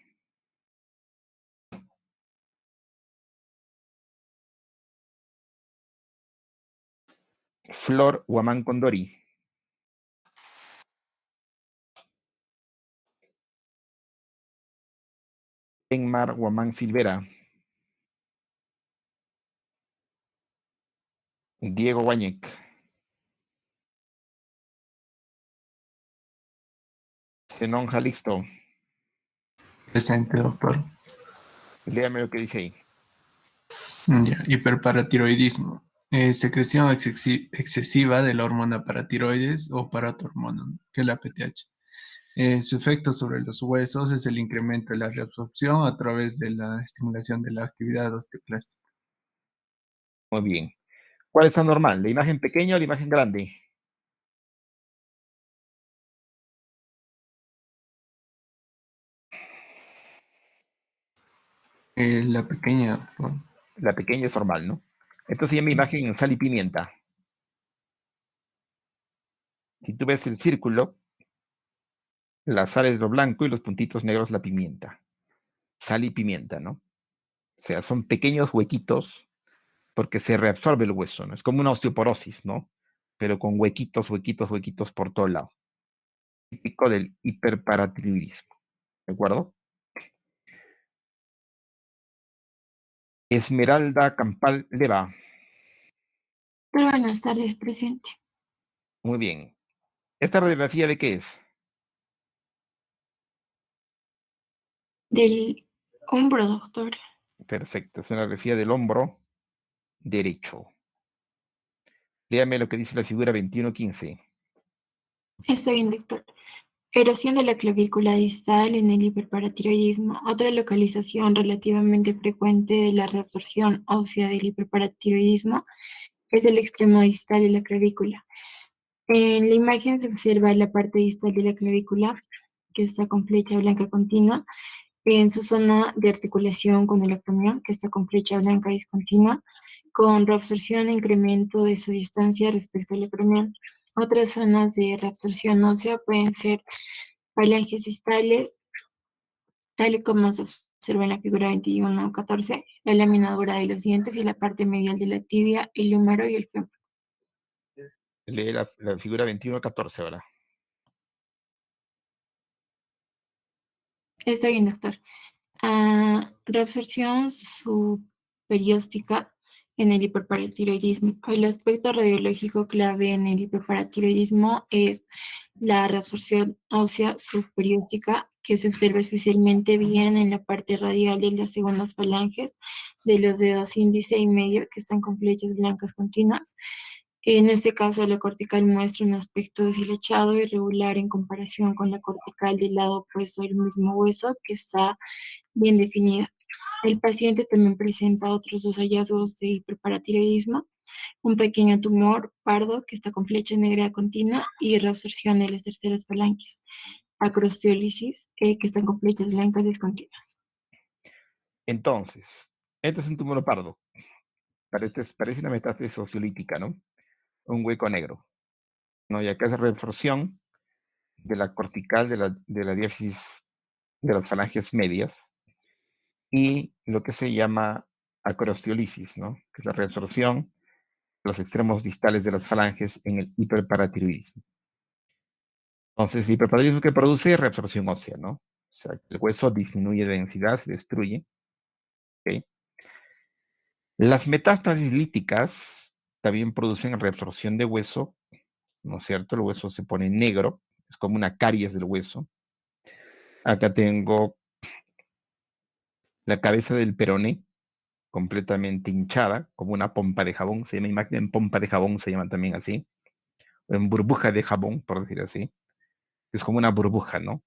Flor Guamán Condori. Enmar Guamán Silvera. Diego Guañec. Zenón Jalixto. Presente, doctor. Léame lo que dice ahí. Ya, hiperparatiroidismo. Secreción excesiva de la hormona paratiroides o paratormona, que es la PTH. Su efecto sobre los huesos es el incremento de la reabsorción a través de la estimulación de la actividad osteoclástica. Muy bien. ¿Cuál está normal? ¿La imagen pequeña o la imagen grande? La pequeña, bueno, La pequeña es normal, ¿no? Entonces ya mi imagen en sal y pimienta. Si tú ves el círculo, la sal es lo blanco y los puntitos negros la pimienta. Sal y pimienta, ¿no? O sea, son pequeños huequitos porque se reabsorbe el hueso, ¿no? Es como una osteoporosis, ¿no? Pero con huequitos, huequitos, huequitos por todo lado. Típico del hiperparatiroidismo, ¿de acuerdo? Esmeralda Campal Leva. Buenas tardes, presente. Muy bien. ¿Esta radiografía de qué es? Del hombro, doctor. Perfecto, es una radiografía del hombro derecho. Léame lo que dice la figura 2115. Está bien, doctor. Erosión de la clavícula distal en el hiperparatiroidismo. Otra localización relativamente frecuente de la reabsorción ósea del hiperparatiroidismo es el extremo distal de la clavícula. En la imagen se observa la parte distal de la clavícula, que está con flecha blanca continua, en su zona de articulación con el acromion, que está con flecha blanca discontinua, con reabsorción e incremento de su distancia respecto al acromion. Otras zonas de reabsorción ósea pueden ser falanges distales, tal y como se observa en la figura 21-14, la lámina dura de los dientes y la parte medial de la tibia, el húmero y el fémur. Lee la figura 2114 ahora. Está bien, doctor. Reabsorción subperióstica en el hiperparatiroidismo. El aspecto radiológico clave en el hiperparatiroidismo es la reabsorción ósea subperióstica, que se observa especialmente bien en la parte radial de las segundas falanges de los dedos índice y medio, que están con flechas blancas continuas. En este caso, la cortical muestra un aspecto deshilachado y irregular en comparación con la cortical del lado opuesto del mismo hueso, que está bien definida. El paciente también presenta otros dos hallazgos de hiperparatiroidismo: un pequeño tumor pardo que está con flecha negra continua y reabsorción de las terceras falanges; acrostiólisis, que están con flechas blancas discontinuas. Entonces, este es un tumor pardo. Parece una metástasis ociolítica, ¿no? Un hueco negro, ¿no? Y acá es reabsorción de la cortical de la diáfisis de las falanges medias y lo que se llama acrostiólisis, ¿no? Que es la reabsorción de los extremos distales de las falanges en el hiperparatiroidismo. Entonces, el hiperparatiroidismo que produce es reabsorción ósea, ¿no? O sea, el hueso disminuye de densidad, se destruye. ¿Okay? Las metástasis líticas también producen reabsorción de hueso, ¿no es cierto? El hueso se pone negro, es como una caries del hueso. Acá tengo la cabeza del peroné completamente hinchada, como una pompa de jabón, se llama imagen en pompa de jabón, se llama también así, o en burbuja de jabón, por decir así. Es como una burbuja, ¿no?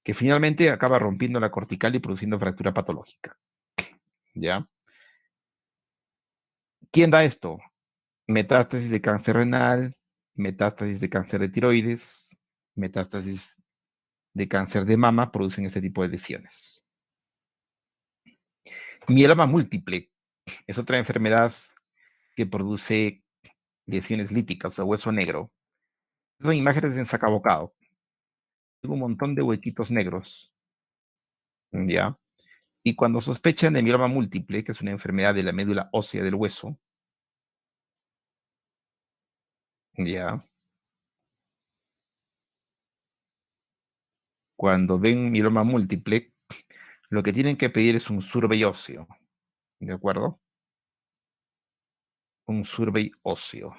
Que finalmente acaba rompiendo la cortical y produciendo fractura patológica. ¿Ya? ¿Quién da esto? Metástasis de cáncer renal, metástasis de cáncer de tiroides, metástasis de cáncer de mama producen ese tipo de lesiones. Mieloma múltiple es otra enfermedad que produce lesiones líticas o hueso negro. Son imágenes en sacabocado. Tengo un montón de huequitos negros, ¿ya? Y cuando sospechan de mieloma múltiple, que es una enfermedad de la médula ósea del hueso, ¿ya? Cuando ven mieloma múltiple, lo que tienen que pedir es un survey óseo, ¿de acuerdo? Un survey óseo.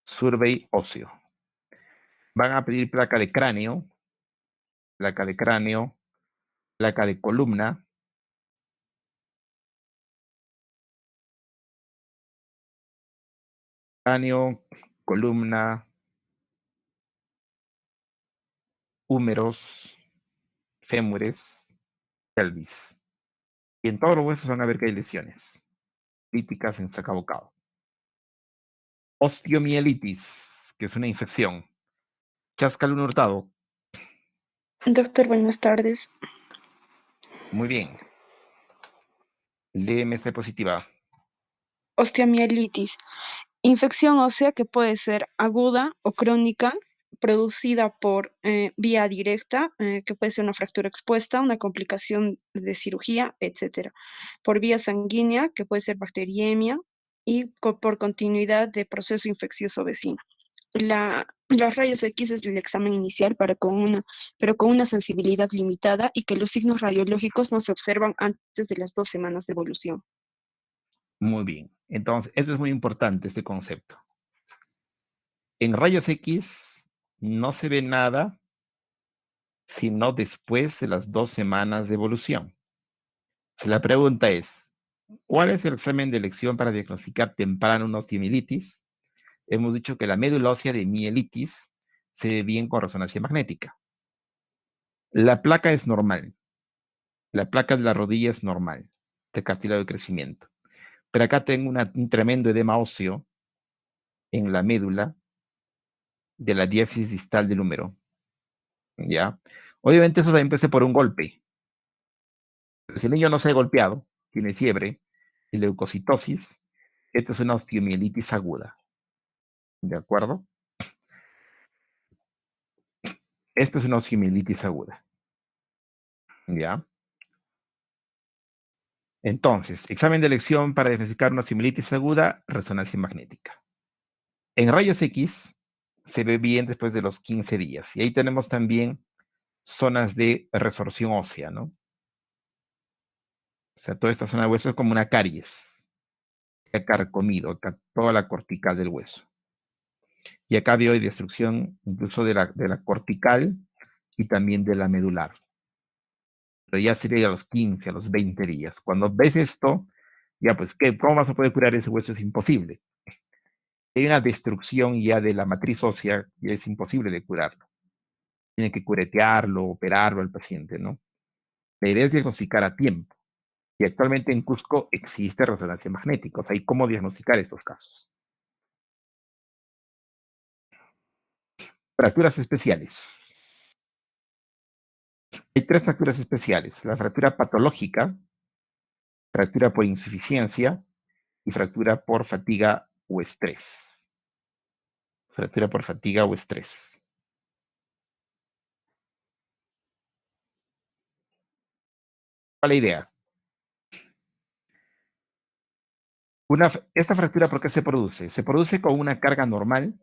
Survey óseo. Van a pedir placa de cráneo, placa de cráneo, placa de columna, cráneo, columna, húmeros, fémures, pelvis. Y en todos los huesos van a ver que hay lesiones líticas en sacabocado. Osteomielitis, que es una infección. Chascal Hurtado. Doctor, buenas tardes. Muy bien. Léeme esta diapositiva. Osteomielitis, infección ósea que puede ser aguda o crónica, producida por vía directa, que puede ser una fractura expuesta, una complicación de cirugía, etc. Por vía sanguínea, que puede ser bacteriemia, y por continuidad de proceso infeccioso vecino. Los rayos X es el examen inicial pero con una sensibilidad limitada, y que los signos radiológicos no se observan antes de las 2 semanas de evolución. Muy bien. Entonces, esto es muy importante, este concepto. En rayos X no se ve nada sino después de las 2 semanas de evolución. Si la pregunta es, ¿cuál es el examen de elección para diagnosticar temprano una osteomielitis? Hemos dicho que la médula ósea de mielitis se ve bien con resonancia magnética. La placa es normal. La placa de la rodilla es normal, de cartílago de crecimiento. Pero acá tengo un tremendo edema óseo en la médula de la diáfisis distal del húmero. ¿Ya? Obviamente eso también puede ser por un golpe. Pero si el niño no se ha golpeado, tiene fiebre y leucocitosis, esto es una osteomielitis aguda. ¿De acuerdo? Esto es una osteomielitis aguda. ¿Ya? Entonces, examen de elección para diagnosticar una osteomielitis aguda, resonancia magnética. En rayos X se ve bien después de los 15 días. Y ahí tenemos también zonas de resorción ósea, ¿no? O sea, toda esta zona del hueso es como una caries, que ha carcomido acá, toda la cortical del hueso. Y acá veo destrucción incluso de la cortical y también de la medular. Pero ya sería a los 15, a los 20 días. Cuando ves esto, ya pues, ¿cómo vas a poder curar ese hueso? Es imposible. Hay una destrucción ya de la matriz ósea y es imposible de curarlo. Tiene que curetearlo, operarlo al paciente, ¿no? La idea es diagnosticar a tiempo. Y actualmente en Cusco existe resonancia magnética. O sea, ¿y cómo diagnosticar estos casos? Fracturas especiales. Hay 3 fracturas especiales. La fractura patológica, fractura por insuficiencia y fractura por fatiga o estrés. Fractura por fatiga o estrés. ¿Cuál es la idea? Esta fractura, ¿por qué se produce? Se produce con una carga normal.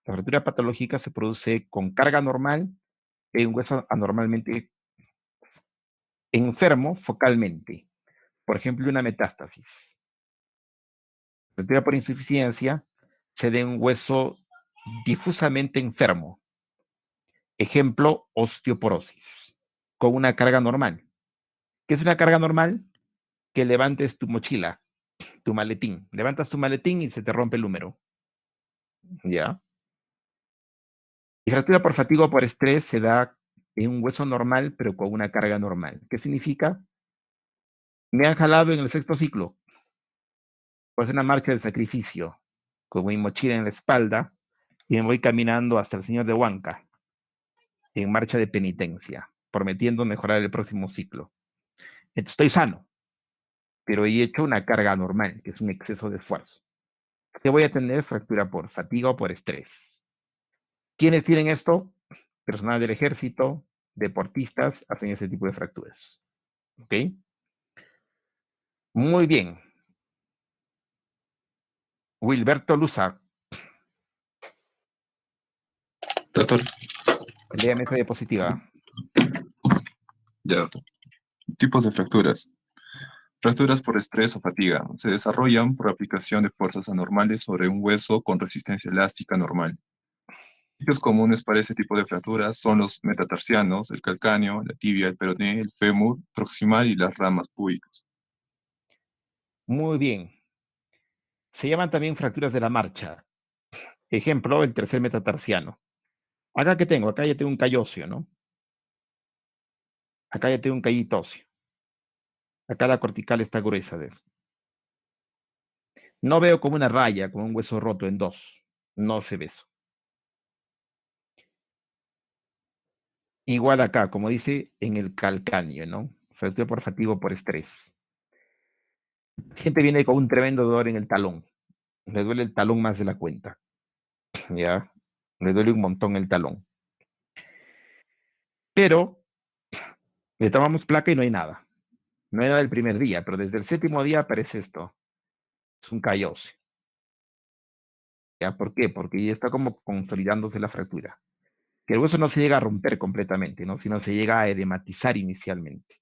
La fractura patológica se produce con carga normal en un hueso anormalmente enfermo focalmente. Por ejemplo, una metástasis. Fractura por insuficiencia se da en un hueso difusamente enfermo. Ejemplo, osteoporosis, con una carga normal. ¿Qué es una carga normal? Que levantes tu mochila, tu maletín. Levantas tu maletín y se te rompe el húmero. ¿Ya? Y fractura por fatiga o por estrés se da en un hueso normal, pero con una carga normal. ¿Qué significa? Me han jalado en el 6º ciclo. Pues una marcha de sacrificio, con mi mochila en la espalda, y me voy caminando hasta el Señor de Huanca, en marcha de penitencia, prometiendo mejorar el próximo ciclo. Entonces, estoy sano, pero he hecho una carga normal, que es un exceso de esfuerzo. ¿Qué voy a tener? Fractura por fatiga o por estrés. ¿Quiénes tienen esto? Personal del ejército, deportistas, hacen ese tipo de fracturas. ¿Ok? Muy bien. Wilberto Luza. Doctor, Léame esa diapositiva. ya, doctor. Tipos de fracturas. Fracturas por estrés o fatiga. Se desarrollan por aplicación de fuerzas anormales sobre un hueso con resistencia elástica normal. Sitios comunes para este tipo de fracturas son los metatarsianos, el calcáneo, la tibia, el peroné, el fémur proximal y las ramas púbicas. Muy bien. Se llaman también fracturas de la marcha. Ejemplo, el tercer metatarsiano. Acá que tengo, acá ya tengo un callo óseo, ¿no? Acá ya tengo un callito óseo. Acá la cortical está gruesa. No veo como una raya, como un hueso roto en 2. No se ve eso. Igual acá, como dice, en el calcáneo, ¿no? Fractura por fatiga o por estrés. Gente viene con un tremendo dolor en el talón. Le duele el talón más de la cuenta. ¿Ya? Le duele un montón el talón. Pero le tomamos placa y no hay nada. No hay nada el primer día, pero desde el 7º día aparece esto. Es un callo óseo. ¿Ya? ¿Por qué? Porque ya está como consolidándose la fractura. Que el hueso no se llega a romper completamente, ¿no? Sino se llega a edematizar inicialmente.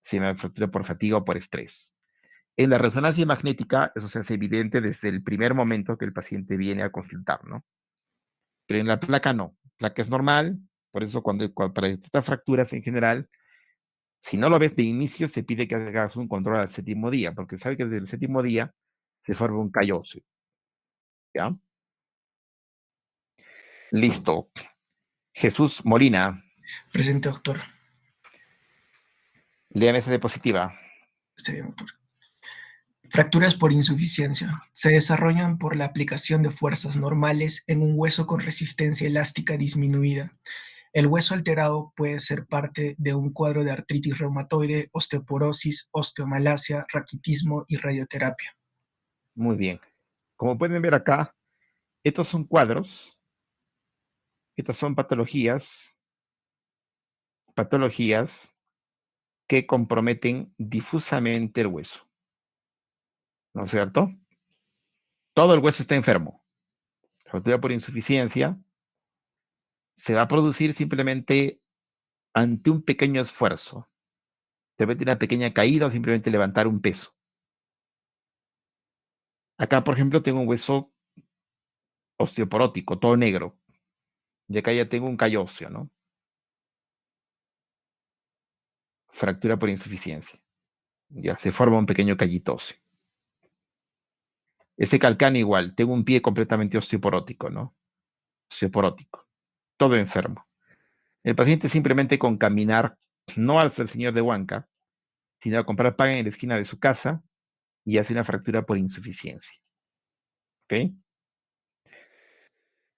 Se llama fractura por fatiga o por estrés. En la resonancia magnética, eso se hace evidente desde el primer momento que el paciente viene a consultar, ¿no? Pero en la placa no. La placa es normal, por eso para detectar fracturas en general, si no lo ves de inicio, se pide que hagas un control al 7º día, porque sabe que desde el 7º día se forma un callo óseo. ¿Ya? Listo. Jesús Molina, Presente, doctor. léame esa diapositiva. Está bien, doctor. Fracturas por insuficiencia. Se desarrollan por la aplicación de fuerzas normales en un hueso con resistencia elástica disminuida. El hueso alterado puede ser parte de un cuadro de artritis reumatoide, osteoporosis, osteomalacia, raquitismo y radioterapia. Muy bien. Como pueden ver acá, estos son cuadros, estas son patologías que comprometen difusamente el hueso. ¿No es cierto? Todo el hueso está enfermo. Fractura por insuficiencia se va a producir simplemente ante un pequeño esfuerzo De repente una pequeña caída o simplemente levantar un peso. Acá, por ejemplo, tengo un hueso osteoporótico, todo negro. Y acá ya tengo un callo óseo, ¿no? Fractura por insuficiencia. Ya se forma un pequeño callito óseo. Este calcán igual, tengo un pie completamente osteoporótico, ¿no? Osteoporótico. Todo enfermo. El paciente simplemente con caminar, no alza el señor de Huanca, sino a comprar pan en la esquina de su casa y hace una fractura por insuficiencia. ¿Ok?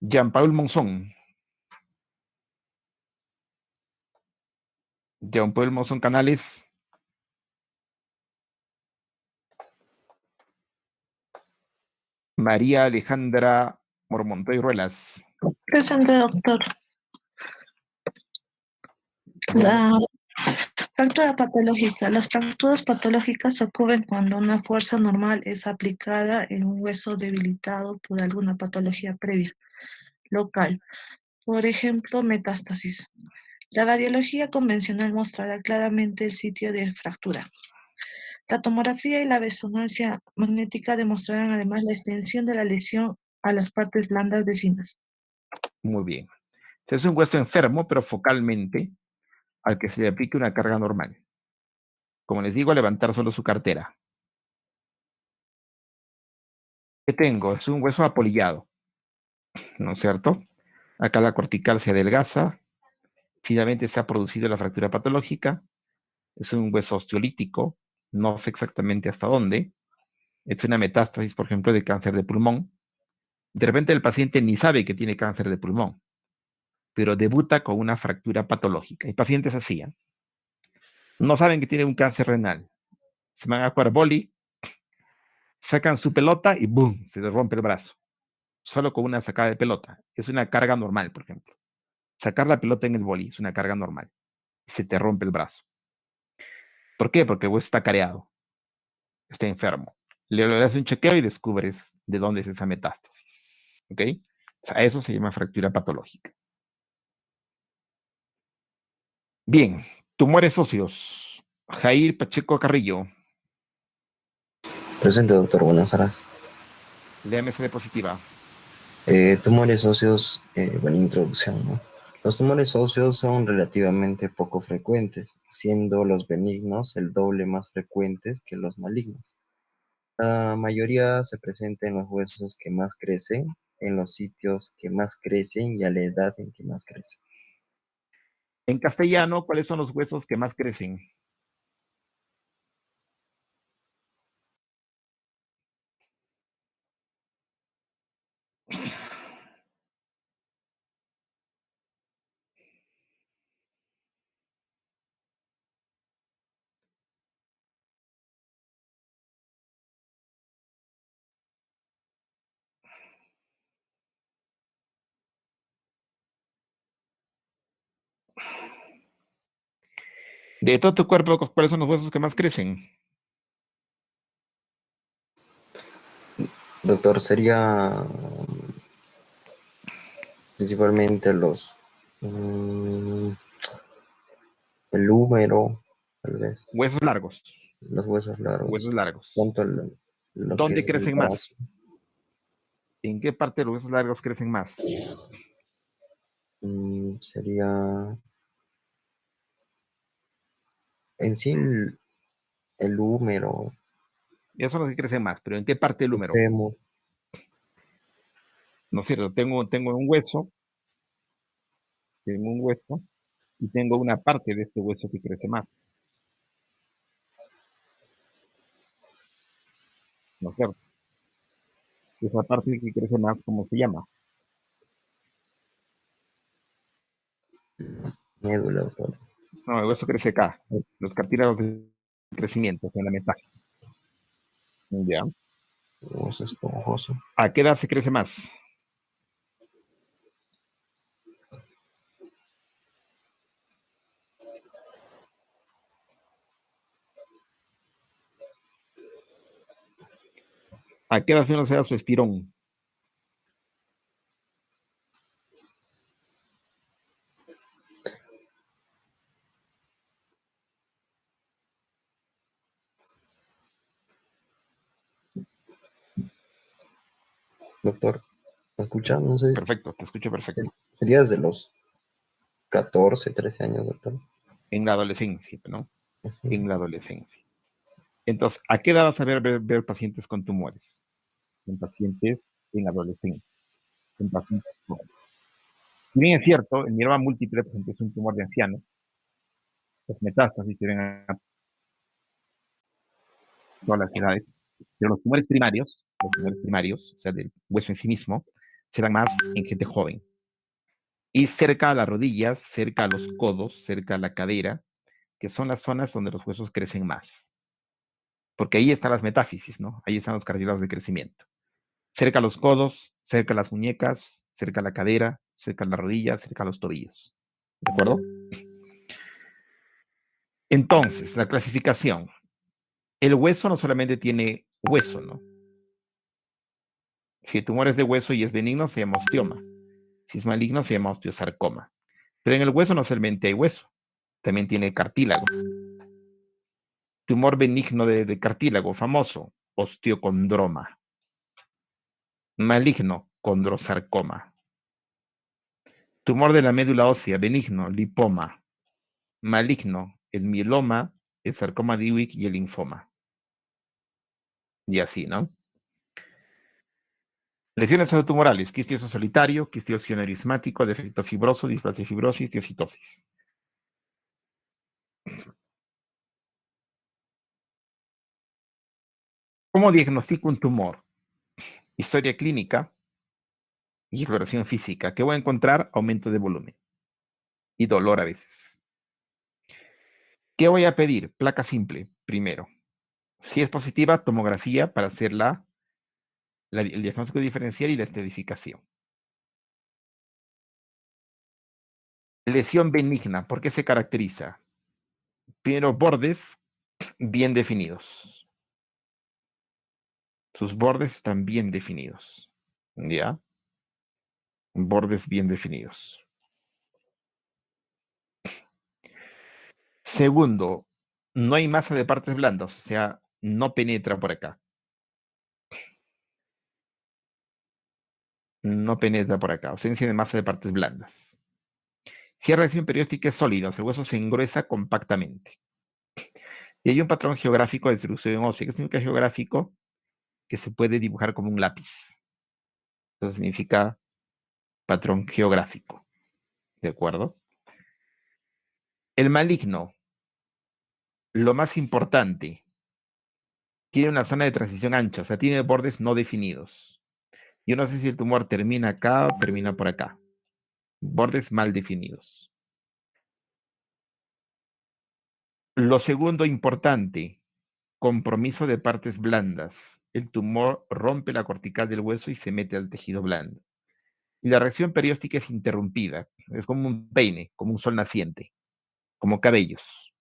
Jean-Paul Monzón. Jean-Paul Monzón Canales. María Alejandra Mormontoy Ruelas. Presente, doctor. La fractura patológica. Las fracturas patológicas ocurren cuando una fuerza normal es aplicada en un hueso debilitado por alguna patología previa, local. Por ejemplo, metástasis. La radiología convencional mostrará claramente el sitio de fractura. La tomografía y la resonancia magnética demostrarán además la extensión de la lesión a las partes blandas vecinas. Muy bien. Es un hueso enfermo, pero focalmente, al que se le aplique una carga normal. Como les digo, levantar solo su cartera. ¿Qué tengo? Es un hueso apolillado, ¿no es cierto? Acá la cortical se adelgaza, finalmente se ha producido la fractura patológica, es un hueso osteolítico, no sé exactamente hasta dónde, es una metástasis, por ejemplo, de cáncer de pulmón. De repente el paciente ni sabe que tiene cáncer de pulmón, pero debuta con una fractura patológica. Hay pacientes así, ¿eh? No saben que tiene un cáncer renal, se van a jugar boli, sacan su pelota y ¡boom! Se les rompe el brazo. Solo con una sacada de pelota. Es una carga normal, por ejemplo. Sacar la pelota en el boli es una carga normal. Se te rompe el brazo. ¿Por qué? Porque el hueso está careado, está enfermo. Le haces un chequeo y descubres de dónde es esa metástasis. ¿Ok? O sea, eso se llama fractura patológica. Bien, tumores óseos. Jair Pacheco Carrillo. Presente, doctor. Buenas tardes. Léame esa diapositiva. Tumores óseos, buena introducción, ¿no? Los tumores óseos son relativamente poco frecuentes, siendo los benignos el doble más frecuentes que los malignos. La mayoría se presenta en los huesos que más crecen, en los sitios que más crecen y a la edad en que más crecen. En castellano, ¿cuáles son los huesos que más crecen? De todo tu cuerpo, ¿cuáles son los huesos que más crecen? Doctor, sería principalmente el húmero, tal vez, Huesos largos. los huesos largos, Huesos largos. tanto lo que ¿Dónde es el crecen brazo. más? ¿En qué parte de los huesos largos crecen más? Sería en sí el húmero, Esos son los que crecen más, pero ¿en qué parte del el húmero? fémur. ¿No es cierto? Tengo un hueso y tengo una parte de este hueso que crece más. ¿No es cierto? Esa parte que crece más, ¿cómo se llama? Médula, doctor. No, el hueso crece acá. Los cartílagos de crecimiento, en la metástasis. Ya. Hueso esponjoso. ¿A qué edad se crece más? ¿A qué edad uno se da su estirón? Doctor, ¿me escucha? No sé. Perfecto, te escucho perfecto. Sería desde los 14, 13 años, doctor. En la adolescencia, ¿no? En la adolescencia. Entonces, ¿a qué edad vas a ver pacientes con tumores? En pacientes en adolescencia. En pacientes jóvenes. Si bien es cierto, el mieloma múltiple pues, es un tumor de ancianos, las metástasis se ven a todas las edades, pero los tumores primarios, o sea, del hueso en sí mismo, se dan más en gente joven. Y cerca a las rodillas, cerca a los codos, cerca a la cadera, que son las zonas donde los huesos crecen más. Porque ahí están las metáfisis, ¿no? Ahí están los cartílagos de crecimiento. Cerca a los codos, cerca a las muñecas, cerca a la cadera, cerca a las rodillas, cerca a los tobillos. ¿De acuerdo? Entonces, la clasificación. El hueso no solamente tiene hueso, ¿no? Si el tumor es de hueso y es benigno, se llama osteoma. Si es maligno, se llama osteosarcoma. Pero en el hueso no solamente hay hueso, también tiene cartílago. Tumor benigno de cartílago, famoso, osteocondroma. Maligno, condrosarcoma. Tumor de la médula ósea, benigno, lipoma. Maligno, el mieloma, el sarcoma de Ewing y el linfoma. Y así, ¿no? Lesiones tumorales, quistioso solitario, quistioso neurismático, defecto fibroso, displasia fibrosis, diocitosis. ¿Cómo diagnostico un tumor? Historia clínica y exploración física. ¿Qué voy a encontrar? Aumento de volumen y dolor a veces. ¿Qué voy a pedir? Placa simple, primero. Si es positiva, tomografía para hacer el diagnóstico diferencial y la estadificación. Lesión benigna, ¿por qué se caracteriza? Primero, bordes bien definidos. Sus bordes están bien definidos. ¿Ya? Bordes bien definidos. Segundo, no hay masa de partes blandas, o sea, no penetra por acá. No penetra por acá, ausencia de masa de partes blandas. Si la reacción perióstica es sólida, el hueso se engruesa compactamente. Y hay un patrón geográfico de distribución ósea, que es un geográfico que se puede dibujar como un lápiz. Eso significa patrón geográfico. ¿De acuerdo? El maligno, lo más importante, tiene una zona de transición ancha, o sea, tiene bordes no definidos. Yo no sé si el tumor termina acá o termina por acá. Bordes mal definidos. Lo segundo importante, compromiso de partes blandas. El tumor rompe la cortical del hueso y se mete al tejido blando. Y la reacción perióstica es interrumpida. Es como un peine, como un sol naciente, como cabellos.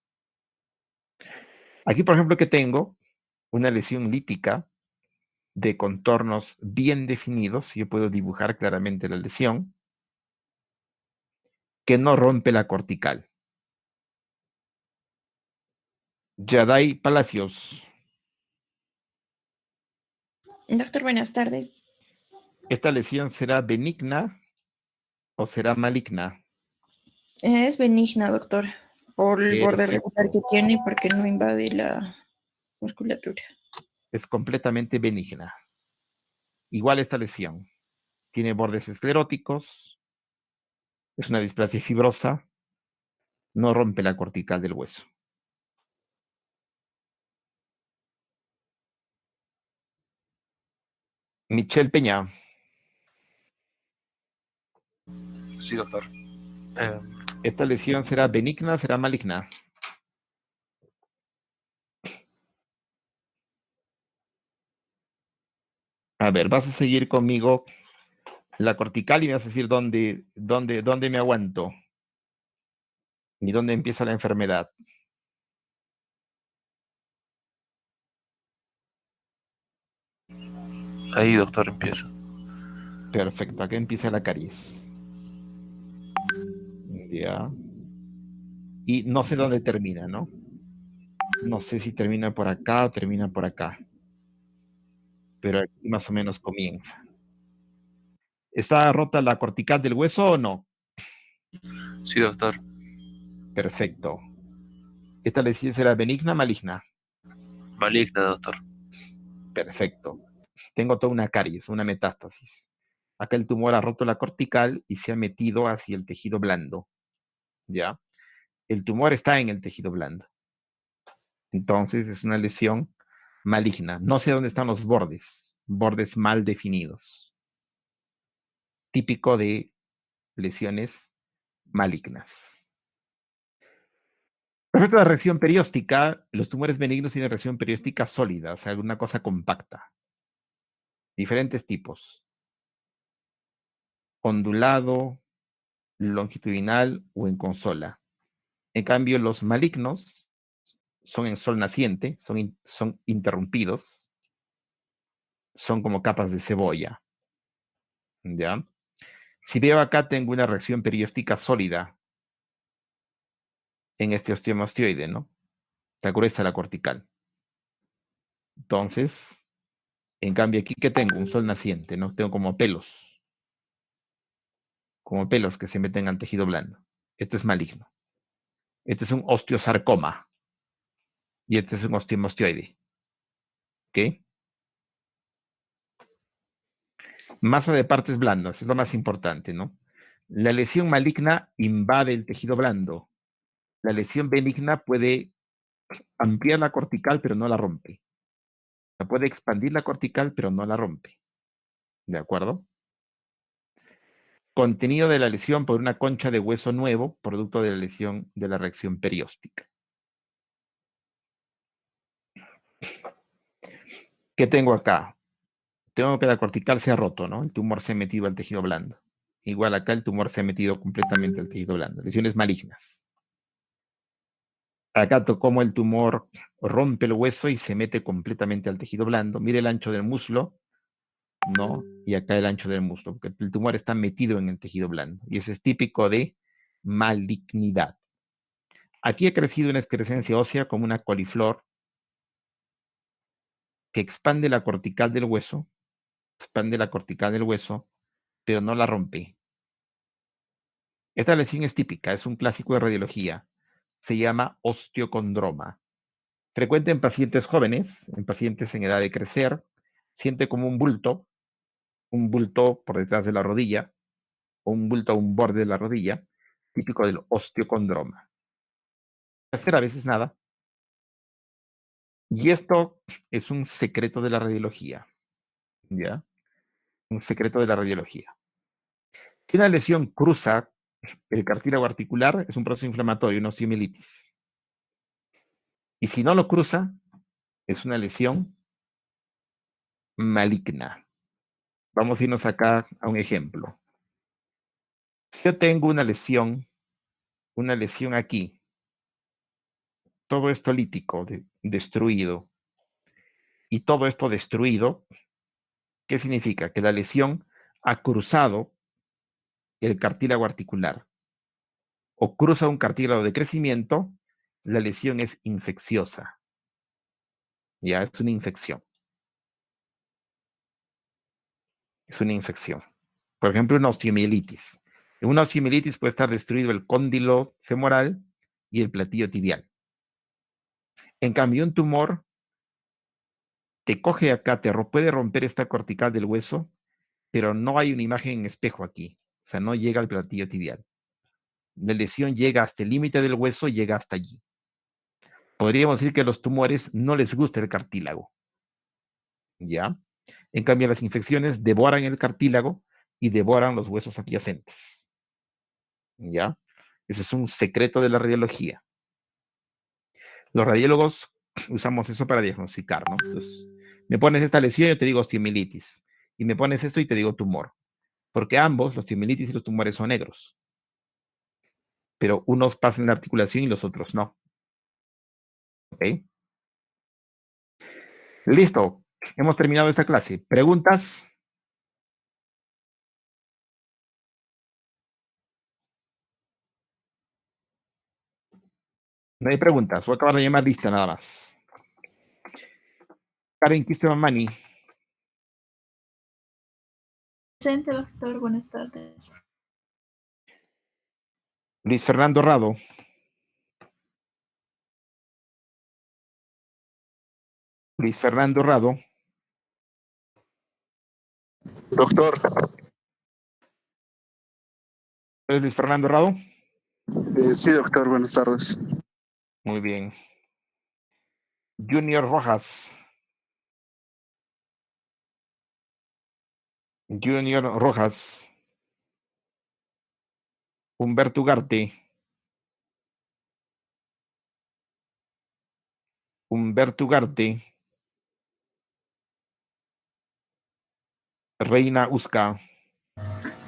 Aquí, por ejemplo, que tengo una lesión lítica de contornos bien definidos. Yo puedo dibujar claramente la lesión que no rompe la cortical. Yaday Palacios. Doctor, buenas tardes. ¿Esta lesión será benigna o será maligna? Es benigna, doctor, por el borde Perfecto. regular que tiene y porque no invade la musculatura. Es completamente benigna. Igual esta lesión. Tiene bordes escleróticos, es una displasia fibrosa, no rompe la cortical del hueso. Michelle Peña. Sí, doctor. ¿Esta lesión será benigna o será maligna? A ver, vas a seguir conmigo la cortical y me vas a decir dónde me aguanto y dónde empieza la enfermedad. Ahí, doctor, empiezo. Perfecto, acá empieza la caries. Ya. Y no sé dónde termina, ¿no? No sé si termina por acá o termina por acá. Pero aquí más o menos comienza. ¿Está rota la cortical del hueso o no? Sí, doctor. Perfecto. ¿Esta lesión será benigna o maligna? Maligna, doctor. Perfecto. Tengo toda una caries, una metástasis. Acá el tumor ha roto la cortical y se ha metido hacia el tejido blando. ¿Ya? El tumor está en el tejido blando. Entonces es una lesión maligna. No sé dónde están los bordes mal definidos. Típico de lesiones malignas. Respecto a la reacción perióstica, los tumores benignos tienen reacción perióstica sólida, o sea, alguna cosa compacta. Diferentes tipos. Ondulado, longitudinal o en consola. En cambio, los malignos son en sol naciente, son interrumpidos, son como capas de cebolla. ¿Ya? Si veo acá, tengo una reacción perióstica sólida en este ostioma ostioide, ¿no? Está gruesa la cortical. Entonces, en cambio aquí, ¿qué tengo? Un sol naciente, ¿no? Tengo como pelos que se meten al tejido blando. Esto es maligno. Este es un osteosarcoma. Y este es un ostioma ostioide. ¿Ok? Masa de partes blandas, es lo más importante, ¿no? La lesión maligna invade el tejido blando. La lesión benigna puede ampliar la cortical, pero no la rompe. Se puede expandir la cortical, pero no la rompe. ¿De acuerdo? Contenido de la lesión por una concha de hueso nuevo, producto de la lesión de la reacción perióstica. ¿Qué tengo acá? Tengo que la cortical se ha roto, ¿no? El tumor se ha metido al tejido blando. Igual acá el tumor se ha metido completamente al tejido blando. Lesiones malignas. Acá como el tumor rompe el hueso y se mete completamente al tejido blando. Mire el ancho del muslo, ¿no? Y acá el ancho del muslo, porque el tumor está metido en el tejido blando. Y eso es típico de malignidad. Aquí ha crecido una excrescencia ósea como una coliflor que expande la cortical del hueso, pero no la rompe. Esta lesión es típica, es un clásico de radiología. Se llama osteocondroma. Frecuente en pacientes jóvenes, en pacientes en edad de crecer, siente como un bulto por detrás de la rodilla, o un bulto a un borde de la rodilla, típico del osteocondroma. Hacer a veces nada. Y esto es un secreto de la radiología, ¿ya? Un secreto de la radiología. Si una lesión cruza el cartílago articular, es un proceso inflamatorio, una osteomielitis. Y si no lo cruza, es una lesión maligna. Vamos a irnos acá a un ejemplo. Si yo tengo una lesión aquí, todo esto lítico, destruido, y todo esto destruido, ¿qué significa? Que la lesión ha cruzado el cartílago articular o cruza un cartílago de crecimiento, la lesión es infecciosa. Ya, es una infección. Es una infección. Por ejemplo, una osteomielitis. En una osteomielitis puede estar destruido el cóndilo femoral y el platillo tibial. En cambio, un tumor te coge acá, puede romper esta cortical del hueso, pero no hay una imagen en espejo aquí. O sea, no llega al platillo tibial. La lesión llega hasta el límite del hueso, llega hasta allí. Podríamos decir que a los tumores no les gusta el cartílago. ¿Ya? En cambio, las infecciones devoran el cartílago y devoran los huesos adyacentes. ¿Ya? Ese es un secreto de la radiología. Los radiólogos usamos eso para diagnosticar, ¿no? Entonces, me pones esta lesión y yo te digo osteomielitis. Y me pones esto y te digo tumor. Porque ambos, los osteomielitis y los tumores, son negros. Pero unos pasan la articulación y los otros no. ¿Ok? Listo. Hemos terminado esta clase. ¿Preguntas? No hay preguntas. Voy a acabar de llamar lista nada más. Karen Kistemamani. Presente, doctor. Buenas tardes. Luis Fernando Rado. Luis Fernando Rado. Doctor. ¿Es Luis Fernando Rado? Sí, doctor. Buenas tardes. Muy bien. Junior Rojas. Junior Rojas. Humberto Ugarte. Humberto Ugarte. Reina Usca.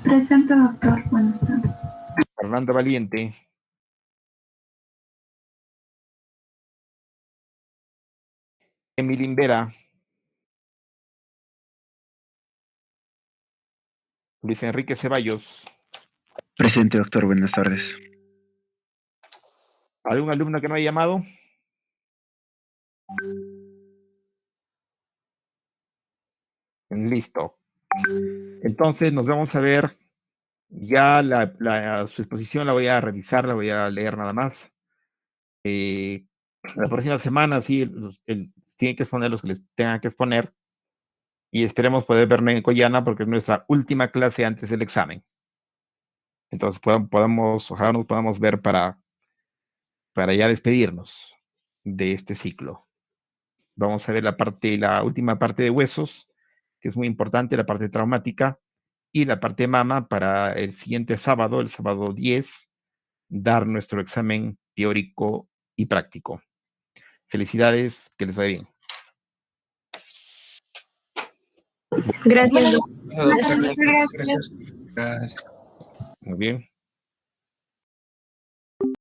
Presente, doctor. Buenas tardes. Fernanda Valiente. Emilín Vera. Luis Enrique Ceballos. Presente, doctor. Buenas tardes. ¿Algún alumno que no haya llamado? Listo. Entonces nos vamos a ver. Ya su exposición la voy a revisar, la voy a leer nada más. La próxima semana sí, tienen que exponer los que les tengan que exponer. Y esperemos poder vernos en Coyana porque es nuestra última clase antes del examen. Entonces ojalá nos podamos ver para ya despedirnos de este ciclo. Vamos a ver la última parte de huesos, que es muy importante, la parte traumática, y la parte de mama para el siguiente sábado, el sábado 10, dar nuestro examen teórico y práctico. Felicidades, que les vaya bien. Gracias. Gracias. Gracias. Muy bien.